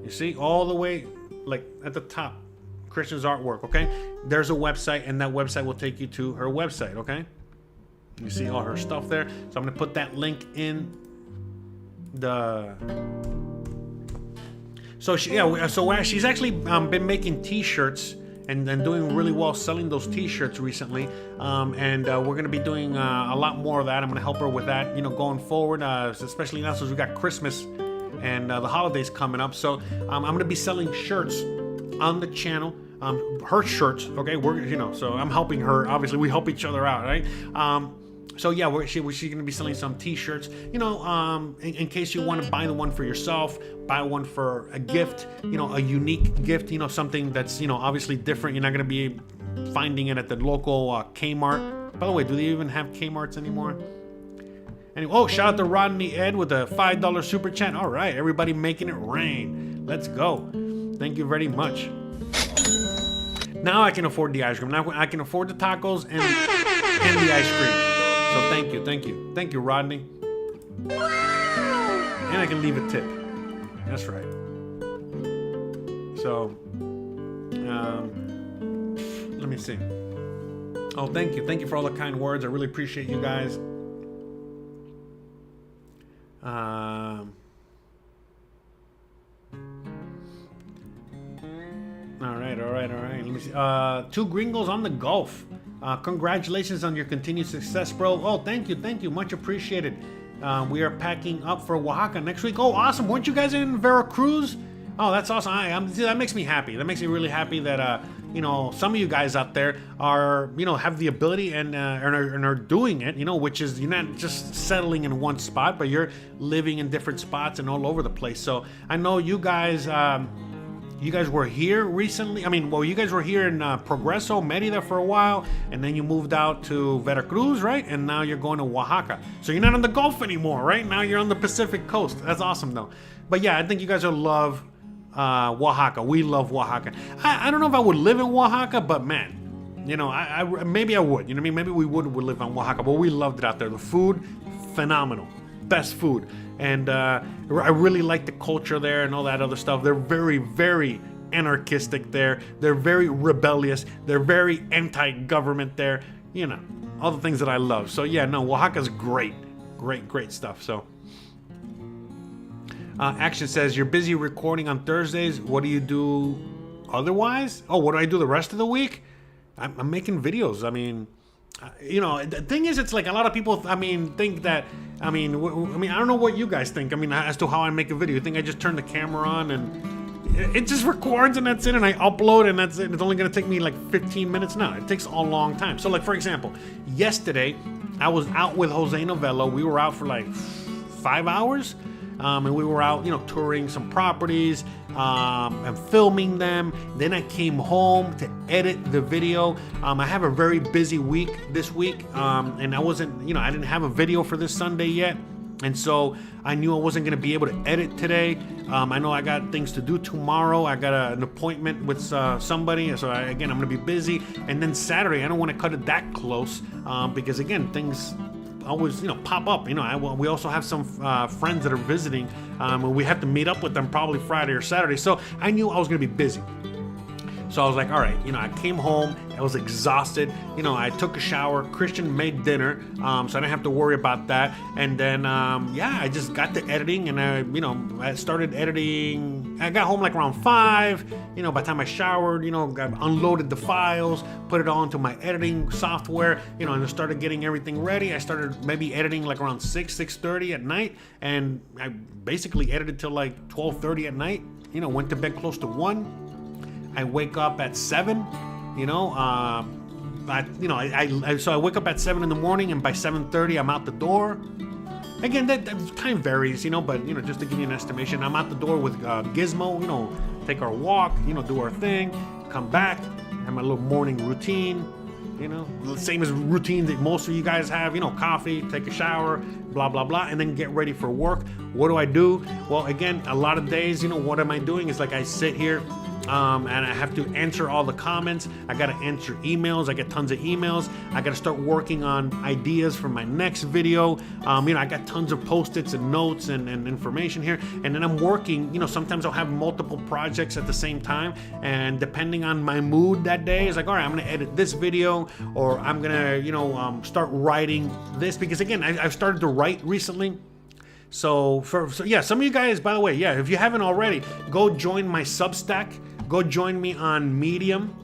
You see all the way, like at the top, Christian's artwork. Okay, there's a website, and that website will take you to her website. Okay, you see all her stuff there. So I'm gonna put that link in the. So she's actually been making T-shirts. And doing really well selling those T-shirts recently, and we're going to be doing a lot more of that. I'm going to help her with that, going forward, especially now since we got Christmas and the holidays coming up. So I'm going to be selling shirts on the channel, her shirts. Okay, so I'm helping her. Obviously, we help each other out, right? So yeah, she's going to be selling some T-shirts, in case you want to buy the one for yourself, buy one for a gift, a unique gift, something that's, obviously different. You're not going to be finding it at the local Kmart. By the way, do they even have Kmarts anymore? Anyway, shout out to Rodney Ed with a $5 super chat. All right, everybody making it rain. Let's go. Thank you very much. Now I can afford the ice cream. Now I can afford the tacos and the ice cream. So thank you, Rodney. And I can leave a tip. That's right. So, let me see. Oh, thank you for all the kind words. I really appreciate you guys. All right. Let me see. Two gringos on the Gulf. Congratulations on your continued success, bro. Oh, thank you. Much appreciated. We are packing up for Oaxaca next week. Oh, awesome. Weren't you guys in Veracruz? Oh, that's awesome. That makes me happy. That makes me really happy that, some of you guys out there are, have the ability and are doing it, which is you're not just settling in one spot, but you're living in different spots and all over the place. So I know you guys... You guys were here recently. You guys were here in Progreso, Merida for a while, and then you moved out to Veracruz, right? And now you're going to Oaxaca. So you're not on the Gulf anymore, right? Now you're on the Pacific coast. That's awesome, though. But yeah, I think you guys will love Oaxaca. We love Oaxaca. I don't know if I would live in Oaxaca, but man, maybe I would. Maybe we would live in Oaxaca, but we loved it out there. The food, phenomenal. Best food. And I really like the culture there and all that other stuff. They're very, very anarchistic there. They're very rebellious. They're very anti-government there. All the things that I love. So yeah, no, Oaxaca's great. Great stuff. So Action says, you're busy recording on Thursdays. What do you do otherwise? Oh, what do I do the rest of the week? I'm making videos. I mean, the thing is, it's like a lot of people, think that, I don't know what you guys think. As to how I make a video. You think I just turn the camera on and it just records and that's it, and I upload and that's it. It's only going to take me like 15 minutes? No, it takes a long time. So like, for example, yesterday I was out with Jose Novello. We were out for like 5 hours. And we were out, touring some properties and filming them. Then I came home to edit the video. I have a very busy week this week, and I didn't have a video for this Sunday yet. And so I knew I wasn't going to be able to edit today. I know I got things to do tomorrow. I got an appointment with somebody. So I'm going to be busy. And then Saturday, I don't want to cut it that close because, again, things always pop up. We also have some friends that are visiting, and we have to meet up with them probably Friday or Saturday. So I knew I was going to be busy. So I was like, all right, I came home, I was exhausted, I took a shower, Christian made dinner, so I didn't have to worry about that. And then, I just got to editing, and I started editing. I got home like around 5, by the time I showered, unloaded the files, put it all into my editing software, and I started getting everything ready. I started maybe editing like around 6:30 at night, and I basically edited till like 12:30 at night, went to bed close to 1. I wake up at 7, so I wake up at 7 in the morning, and by 7:30 I'm out the door. Again, that kind of varies, but just to give you an estimation, I'm out the door with Gizmo, take our walk, do our thing, come back, have my little morning routine, the same as routine that most of you guys have, coffee, take a shower, blah, blah, blah, and then get ready for work. What do I do? Well, again, a lot of days, what am I doing? It's like I sit here, and I have to answer all the comments. I got to answer emails. I get tons of emails. I got to start working on ideas for my next video. I got tons of post-its and notes and information here. And then I'm working, sometimes I'll have multiple projects at the same time. And depending on my mood that day, it's like, all right, I'm going to edit this video, or I'm going to, start writing this. Because again, I've started to write recently. So some of you guys, by the way, if you haven't already, go join my Substack. Go join me on Medium.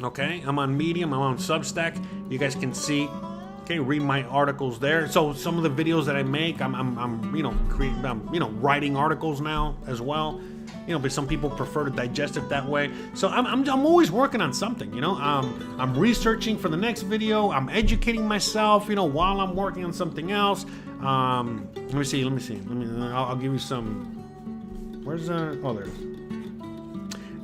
Okay, I'm on Medium. I'm on Substack. You guys can see. Okay, read my articles there. So some of the videos that I make, I'm writing articles now as well. But some people prefer to digest it that way. So I'm always working on something. I'm researching for the next video. I'm educating myself. While I'm working on something else. Let me see. I'll give you some. Where's oh, there it is.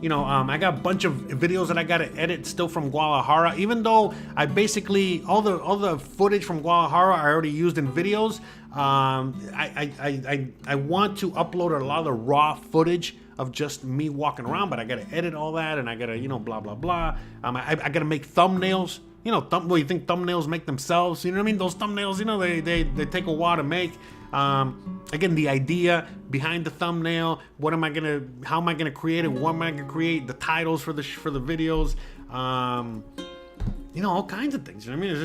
I got a bunch of videos that I got to edit still from Guadalajara. Even though I basically all the footage from Guadalajara I already used in videos. I want to upload a lot of the raw footage of just me walking around, but I got to edit all that, and I got to blah blah blah. I got to make thumbnails. You think thumbnails make themselves? You know what I mean? Those thumbnails, they take a while to make. Again, the idea behind the thumbnail. How am I gonna create it? What am I gonna create? The titles for the videos. All kinds of things. You know what I mean?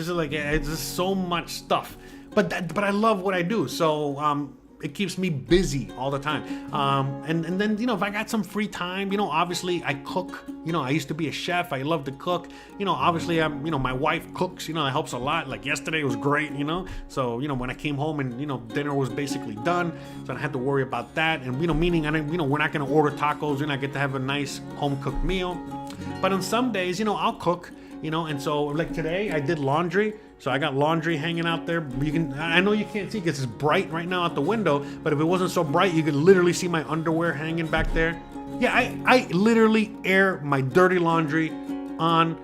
It's just so much stuff. But I love what I do. So it keeps me busy all the time. And then, if I got some free time, obviously I cook. I used to be a chef. I love to cook. Obviously my wife cooks. That helps a lot. Like yesterday was great. So when I came home and dinner was basically done, so I don't have to worry about that. And meaning we're not gonna order tacos. I get to have a nice home cooked meal. But on some days, I'll cook. And so like today I did laundry. So I got laundry hanging out there. I know you can't see because it's bright right now out the window, but if it wasn't so bright, you could literally see my underwear hanging back there. Yeah, I literally air my dirty laundry on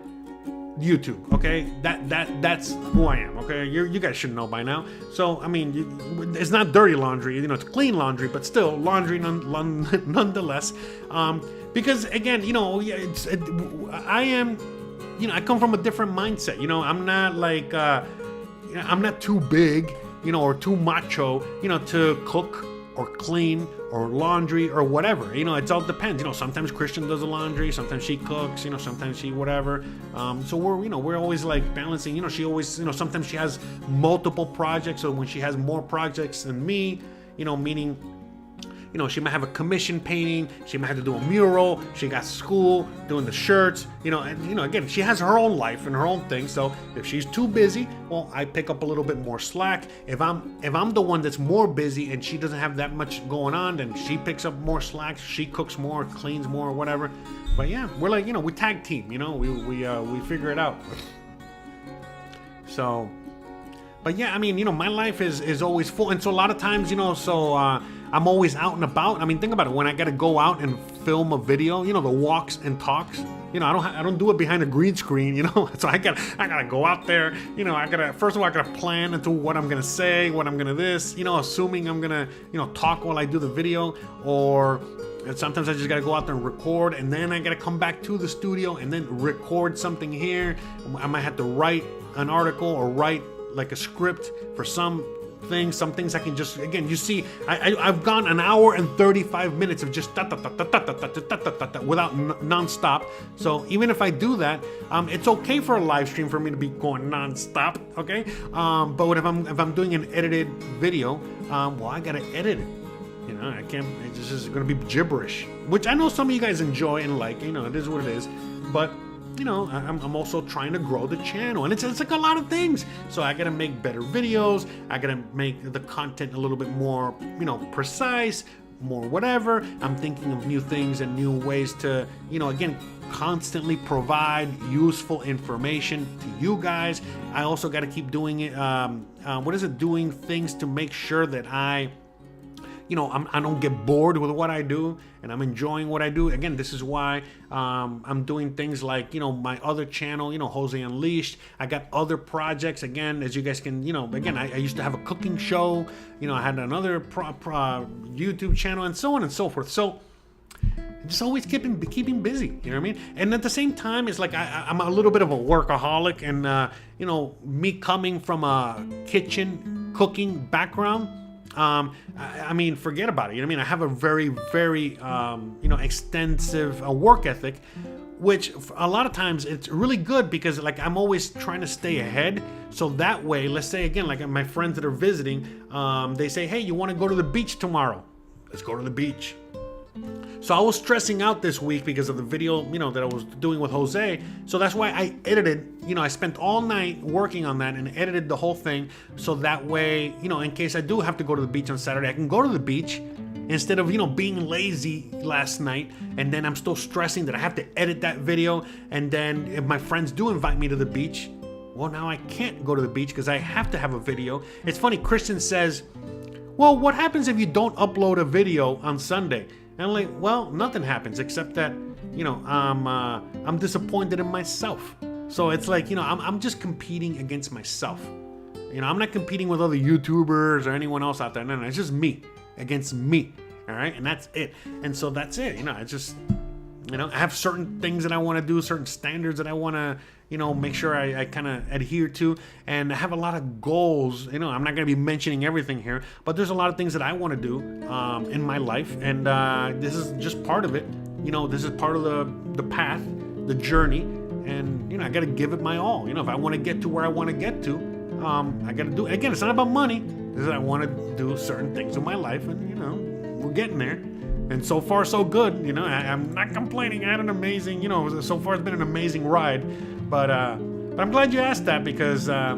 YouTube, okay? That's who I am, okay? You guys should know by now. So, it's not dirty laundry, it's clean laundry, but still laundry nonetheless. Because again, I am... I come from a different mindset. I'm not like, I'm not too big, or too macho, to cook or clean or laundry or whatever. It all depends. Sometimes Christian does the laundry, sometimes she cooks, sometimes she whatever. So we're always like balancing. She always, sometimes she has multiple projects. So when she has more projects than me, meaning, she might have a commission painting, she might have to do a mural, she got school, doing the shirts, and, again, she has her own life and her own thing. So if she's too busy, well, I pick up a little bit more slack. If I'm the one that's more busy and she doesn't have that much going on, then she picks up more slack, she cooks more, cleans more, whatever. But yeah, we're like, we tag team, we figure it out. So, but yeah, I mean, my life is always full. And so a lot of times, I'm always out and about. I mean, think about it. When I got to go out and film a video, the walks and talks, I don't do it behind a green screen, So I gotta go out there, first of all, I gotta plan into what I'm gonna say, what I'm gonna this, assuming I'm gonna, talk while I do the video, or sometimes I just gotta go out there and record, and then I gotta come back to the studio and then record something here. I might have to write an article or write like a script for some things I can just, again, you see, I've gone an hour and 35 minutes of just without non-stop. So even if I do that, it's okay for a live stream for me to be going non-stop, okay? But if I'm doing an edited video, well, I gotta edit it. I can't, it's just gonna be gibberish, which I know some of you guys enjoy and like, it is what it is, but I'm also trying to grow the channel, and it's like a lot of things. So I gotta make better videos. I gotta make the content a little bit more, precise, more whatever. I'm thinking of new things and new ways to, again, constantly provide useful information to you guys. I also gotta keep doing it. Doing things to make sure that I don't get bored with what I do, and I'm enjoying what I do. Again, this is why I'm doing things like, my other channel, Jose Unleashed. I got other projects, again, as you guys can, again, I used to have a cooking show, I had another YouTube channel, and so on and so forth. So just always keeping busy, you know what I mean? And at the same time, it's like I'm a little bit of a workaholic, and, me coming from a kitchen cooking background, I mean, forget about it. I have a very, very, extensive work ethic, which a lot of times it's really good because, like, I'm always trying to stay ahead. So that way, let's say again, like my friends that are visiting, they say, hey, you want to go to the beach tomorrow? Let's go to the beach. So I was stressing out this week because of the video, that I was doing with Jose. So that's why I edited, I spent all night working on that and edited the whole thing. So that way, in case I do have to go to the beach on Saturday, I can go to the beach instead of, being lazy last night. And then I'm still stressing that I have to edit that video. And then if my friends do invite me to the beach, well, now I can't go to the beach because I have to have a video. It's funny, Christian says, well, what happens if you don't upload a video on Sunday? And I'm like, well, nothing happens except that, I'm disappointed in myself. So it's like, I'm just competing against myself. I'm not competing with other YouTubers or anyone else out there. No, it's just me against me. All right. And that's it. And so that's it. It's just, I have certain things that I want to do, certain standards that I want to, make sure I kind of adhere to. And I have a lot of goals. I'm not going to be mentioning everything here, but there's a lot of things that I want to do in my life. And this is just part of it. This is part of the path, the journey. And, I got to give it my all. If I want to get to where I want to get to, I got to do it. Again, it's not about money. It's that I want to do certain things in my life. And, we're getting there. And so far, so good. I'm not complaining. I had an amazing, so far it's been an amazing ride. But I'm glad you asked that because, I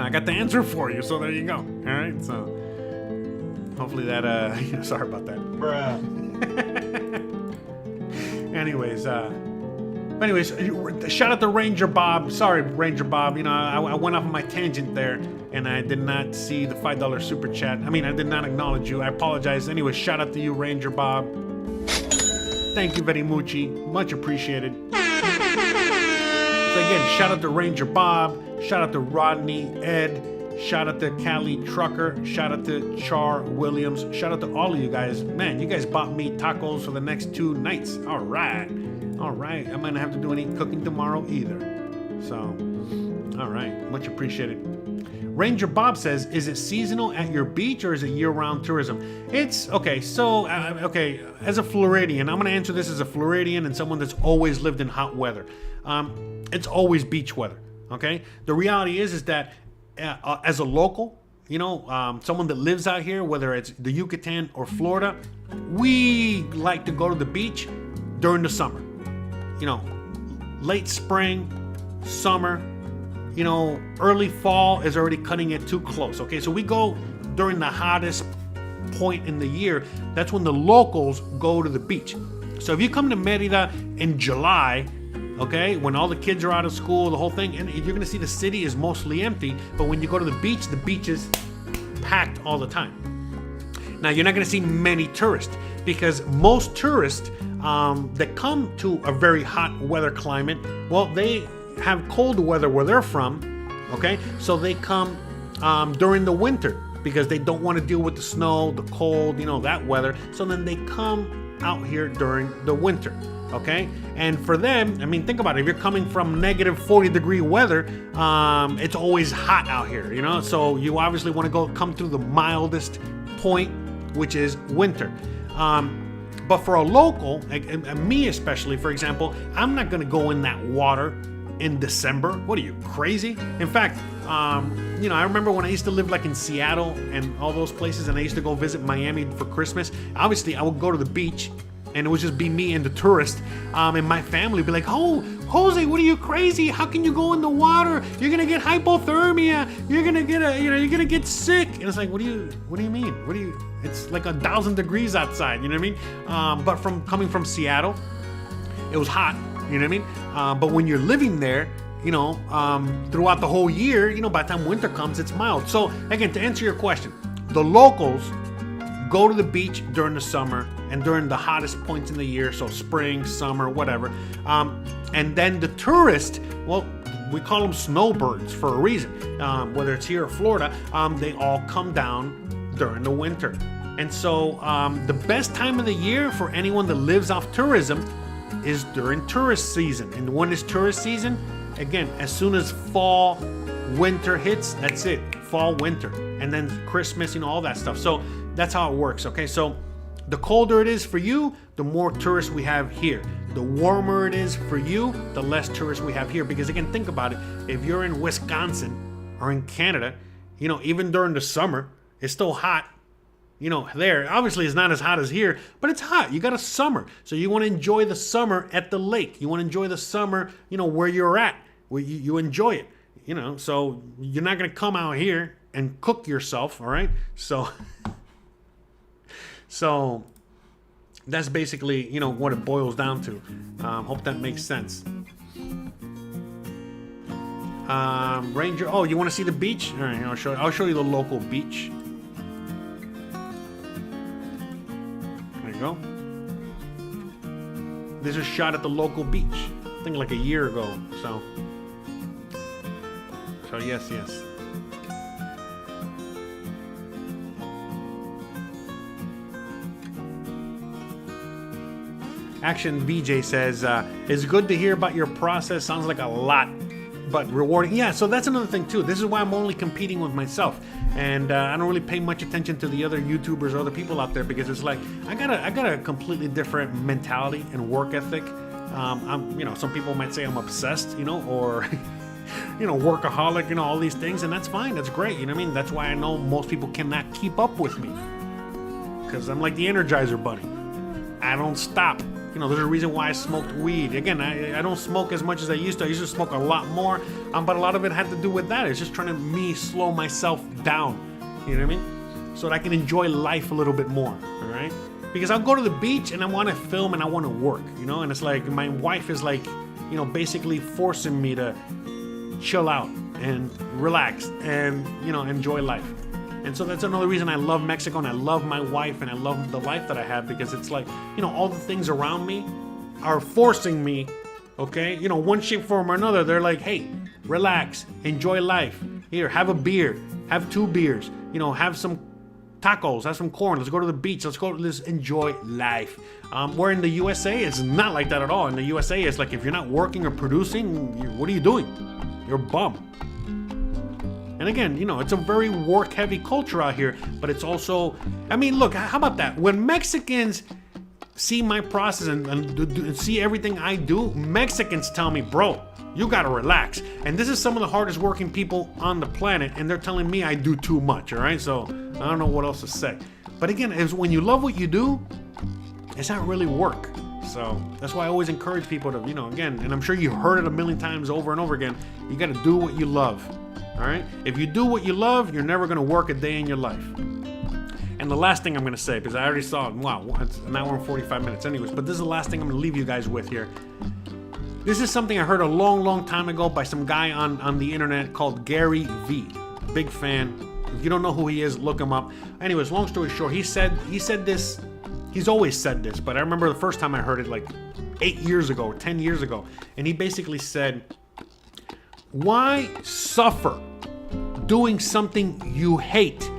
got the answer for you. So there you go. All right. So hopefully that, sorry about that. Bruh. Anyways, shout out to Ranger Bob. Sorry, Ranger Bob. I went off on my tangent there, and I did not see the $5 super chat. I did not acknowledge you. I apologize. Anyway, shout out to you, Ranger Bob. Thank you very much. Much appreciated. So again, shout out to Ranger Bob. Shout out to Rodney, Ed. Shout out to Callie Trucker. Shout out to Char Williams. Shout out to all of you guys. Man, you guys bought me tacos for the next 2 nights. All right. I'm gonna have to do any cooking tomorrow either. So, all right. Much appreciated. Ranger Bob says, is it seasonal at your beach or is it year-round tourism? It's, okay, so, as a Floridian, I'm going to answer this as a Floridian and someone that's always lived in hot weather. It's always beach weather, okay? The reality is that as a local, someone that lives out here, whether it's the Yucatan or Florida, we like to go to the beach during the summer. Late spring, summer, early fall is already cutting it too close. Okay, so we go during the hottest point in the year. That's when the locals go to the beach. So if you come to Merida in July, okay, when all the kids are out of school, the whole thing, and you're gonna see the city is mostly empty, but when you go to the beach is packed all the time. Now, you're not gonna see many tourists, because most tourists that come to a very hot weather climate, well, they have cold weather where they're from, okay? So they come during the winter because they don't want to deal with the snow, the cold, that weather. So then they come out here during the winter, okay? And for them, think about it. If you're coming from negative 40-degree weather, it's always hot out here, So you obviously want to come through the mildest point, which is winter. But for a local, and me especially, for example, I'm not going to go in that water in December. What are you, crazy? In fact, I remember when I used to live like in Seattle and all those places, and I used to go visit Miami for Christmas. Obviously, I would go to the beach, and it would just be me and the tourist, and my family would be like, "Oh, Jose, what are you, crazy? How can you go in the water? You're gonna get hypothermia. You're gonna get you're gonna get sick." And it's like, what do you mean? It's like 1,000 degrees outside. You know what I mean? But coming from Seattle, it was hot. You know what I mean? But when you're living there, throughout the whole year, by the time winter comes, it's mild. So again, to answer your question, the locals go to the beach during the summer and during the hottest points in the year, so spring, summer, whatever. And then the tourists, well, we call them snowbirds for a reason. Whether it's here or Florida, they all come down during the winter. And so the best time of the year for anyone that lives off tourism is during tourist season. And when is tourist season? Again, as soon as fall, winter hits, that's it. Fall, winter, and then Christmas, all that stuff. So that's how it works, okay? So the colder it is for you, the more tourists we have here. The warmer it is for you, the less tourists we have here. Because again, think about it. If you're in Wisconsin or in Canada, even during the summer, it's still hot. There, obviously it's not as hot as here, but it's hot. You got a summer. So you want to enjoy the summer at the lake. You want to enjoy the summer, where you're at, where you enjoy it, so you're not going to come out here and cook yourself. All right. So that's basically, what it boils down to. Hope that makes sense. Ranger. Oh, you want to see the beach? All right. I'll show you the local beach. Go. This is shot at the local beach, I think like a year ago. So yes. Action VJ says, it's good to hear about your process. Sounds like a lot, but rewarding. Yeah, so that's another thing too. This is why I'm only competing with myself. And I don't really pay much attention to the other YouTubers or other people out there, because it's like I got a completely different mentality and work ethic. Some people might say I'm obsessed, or workaholic, all these things, and that's fine. That's great. That's why I know most people cannot keep up with me, because I'm like the Energizer Bunny. I don't stop. There's a reason why I smoked weed. Again, I don't smoke as much as I used to. I used to smoke a lot more, but a lot of it had to do with that. It's just trying to slow myself down, you know what I mean? So that I can enjoy life a little bit more, all right? Because I'll go to the beach and I want to film and I want to work, and it's like my wife is like, basically forcing me to chill out and relax and, enjoy life. And so that's another reason I love Mexico, and I love my wife, and I love the life that I have, because it's like, all the things around me are forcing me, okay? One shape, form, or another. They're like, hey, relax, enjoy life. Here, have a beer, have 2 beers, have some tacos, have some corn. Let's go to the beach. Let's enjoy life. Where in the USA, it's not like that at all. In the USA, it's like if you're not working or producing, what are you doing? You're a bum. And again, it's a very work-heavy culture out here, but it's also, look, how about that? When Mexicans see my process and see everything I do, Mexicans tell me, bro, You gotta relax. And this is some of the hardest working people on the planet, and they're telling me I do too much, all right? So I don't know what else to say. But again, it's when you love what you do, it's not really work. So that's why I always encourage people to, again, and I'm sure you heard it a million times over and over again, you gotta do what you love, all right? If you do what you love, you're never gonna work a day in your life. And the last thing I'm gonna say, because I already saw it, wow, it's an hour and 45 minutes anyways, but this is the last thing I'm gonna leave you guys with here. This is something I heard a long time ago by some guy on the internet called Gary V. Big fan. If you don't know who he is, look him up. Anyways, long story short, he said this, he's always said this, but I remember the first time I heard it like 8 years ago, 10 years ago. And he basically said, why suffer doing something you hate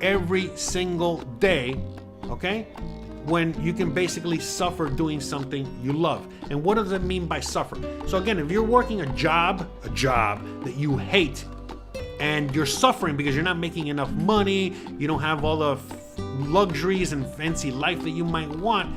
every single day, okay? When you can basically suffer doing something you love. And what does it mean by suffer? So again, if you're working a job that you hate, and you're suffering because you're not making enough money, you don't have all the luxuries and fancy life that you might want,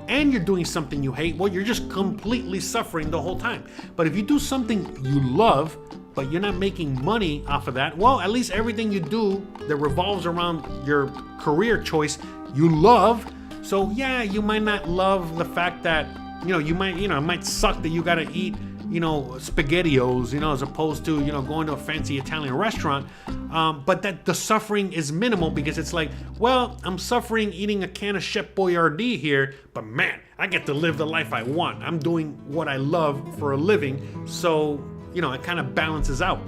and you're doing something you hate, well, you're just completely suffering the whole time. But if you do something you love, but you're not making money off of that, well, at least everything you do that revolves around your career choice, you love. So yeah, you might not love the fact that, it might suck that you gotta eat, SpaghettiOs, as opposed to, going to a fancy Italian restaurant. But that the suffering is minimal because it's like, well, I'm suffering eating a can of Chef Boyardee here, but man, I get to live the life I want. I'm doing what I love for a living. So, it kind of balances out.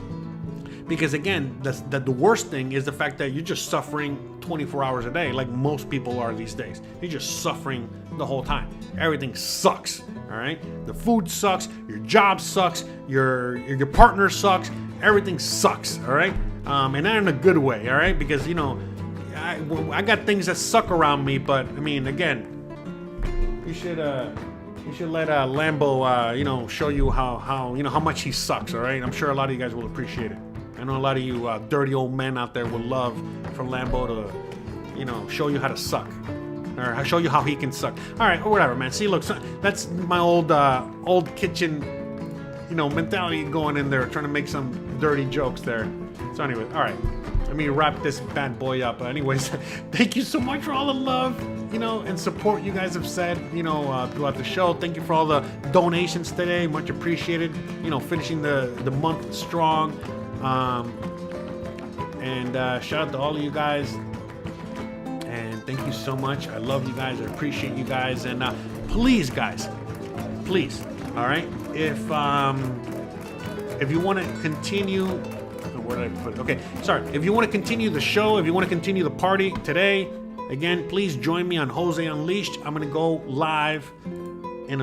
Because again, the worst thing is the fact that you're just suffering 24 hours a day, like most people are these days. You're just suffering the whole time. Everything sucks, all right? The food sucks, your job sucks, your partner sucks, everything sucks, all right? And not in a good way, all right? Because, I got things that suck around me, but, I mean, again, you should let Lambo, show you how much he sucks, all right? I'm sure a lot of you guys will appreciate it. I know a lot of you dirty old men out there would love for Lambo to, show you how to suck, or show you how he can suck. All right, or whatever, man. See, look, that's my old kitchen, mentality going in there, trying to make some dirty jokes there. So anyway, all right, let me wrap this bad boy up. Anyways, thank you so much for all the love, and support you guys have said, throughout the show. Thank you for all the donations today, much appreciated. Finishing the month strong. And shout out to all of you guys, and thank you so much. I love you guys. I appreciate you guys. And please, guys, please, all right, if you want to continue, where did I put it? Okay, sorry. If you want to continue the show, if you want to continue the party today, again, please join me on Jose Unleashed. I'm gonna go live in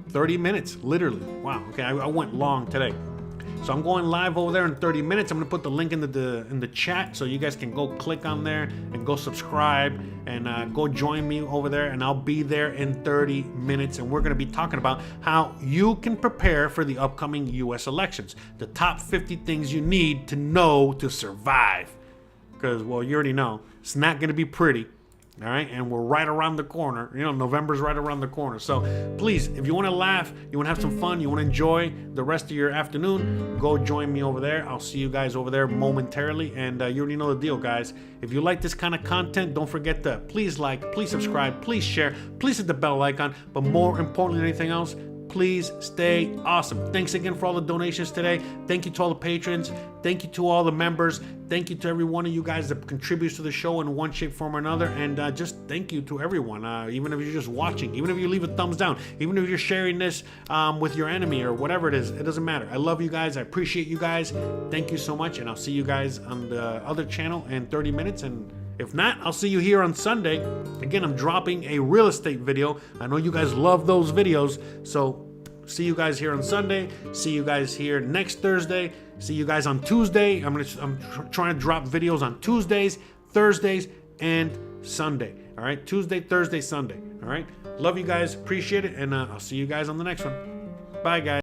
30 minutes, literally. Wow. Okay, I went long today. So I'm going live over there in 30 minutes. I'm gonna put the link in the chat so you guys can go click on there and go subscribe and go join me over there, and I'll be there in 30 minutes, and we're gonna be talking about how you can prepare for the upcoming US elections. The top 50 things you need to know to survive. Because, well, you already know, it's not gonna be pretty. All right, and we're right around the corner. November's right around the corner. So please, if you want to laugh, you want to have some fun, you want to enjoy the rest of your afternoon, go join me over there. I'll see you guys over there momentarily. And you already know the deal, guys. If you like this kind of content, don't forget to please like, please subscribe, please share, please hit the bell icon. But more importantly than anything else, please stay awesome. Thanks again for all the donations today. Thank you to all the patrons. Thank you to all the members. Thank you to every one of you guys that contributes to the show in one shape, form, or another. And just thank you to everyone. Even if you're just watching, even if you leave a thumbs down, even if you're sharing this with your enemy or whatever it is, it doesn't matter. I love you guys. I appreciate you guys. Thank you so much. And I'll see you guys on the other channel in 30 minutes. And if not, I'll see you here on Sunday. Again, I'm dropping a real estate video. I know you guys love those videos. So see you guys here on Sunday. See you guys here next Thursday. See you guys on Tuesday. I'm trying to drop videos on Tuesdays, Thursdays, and Sunday. All right, Tuesday, Thursday, Sunday. All right, love you guys. Appreciate it. And I'll see you guys on the next one. Bye, guys.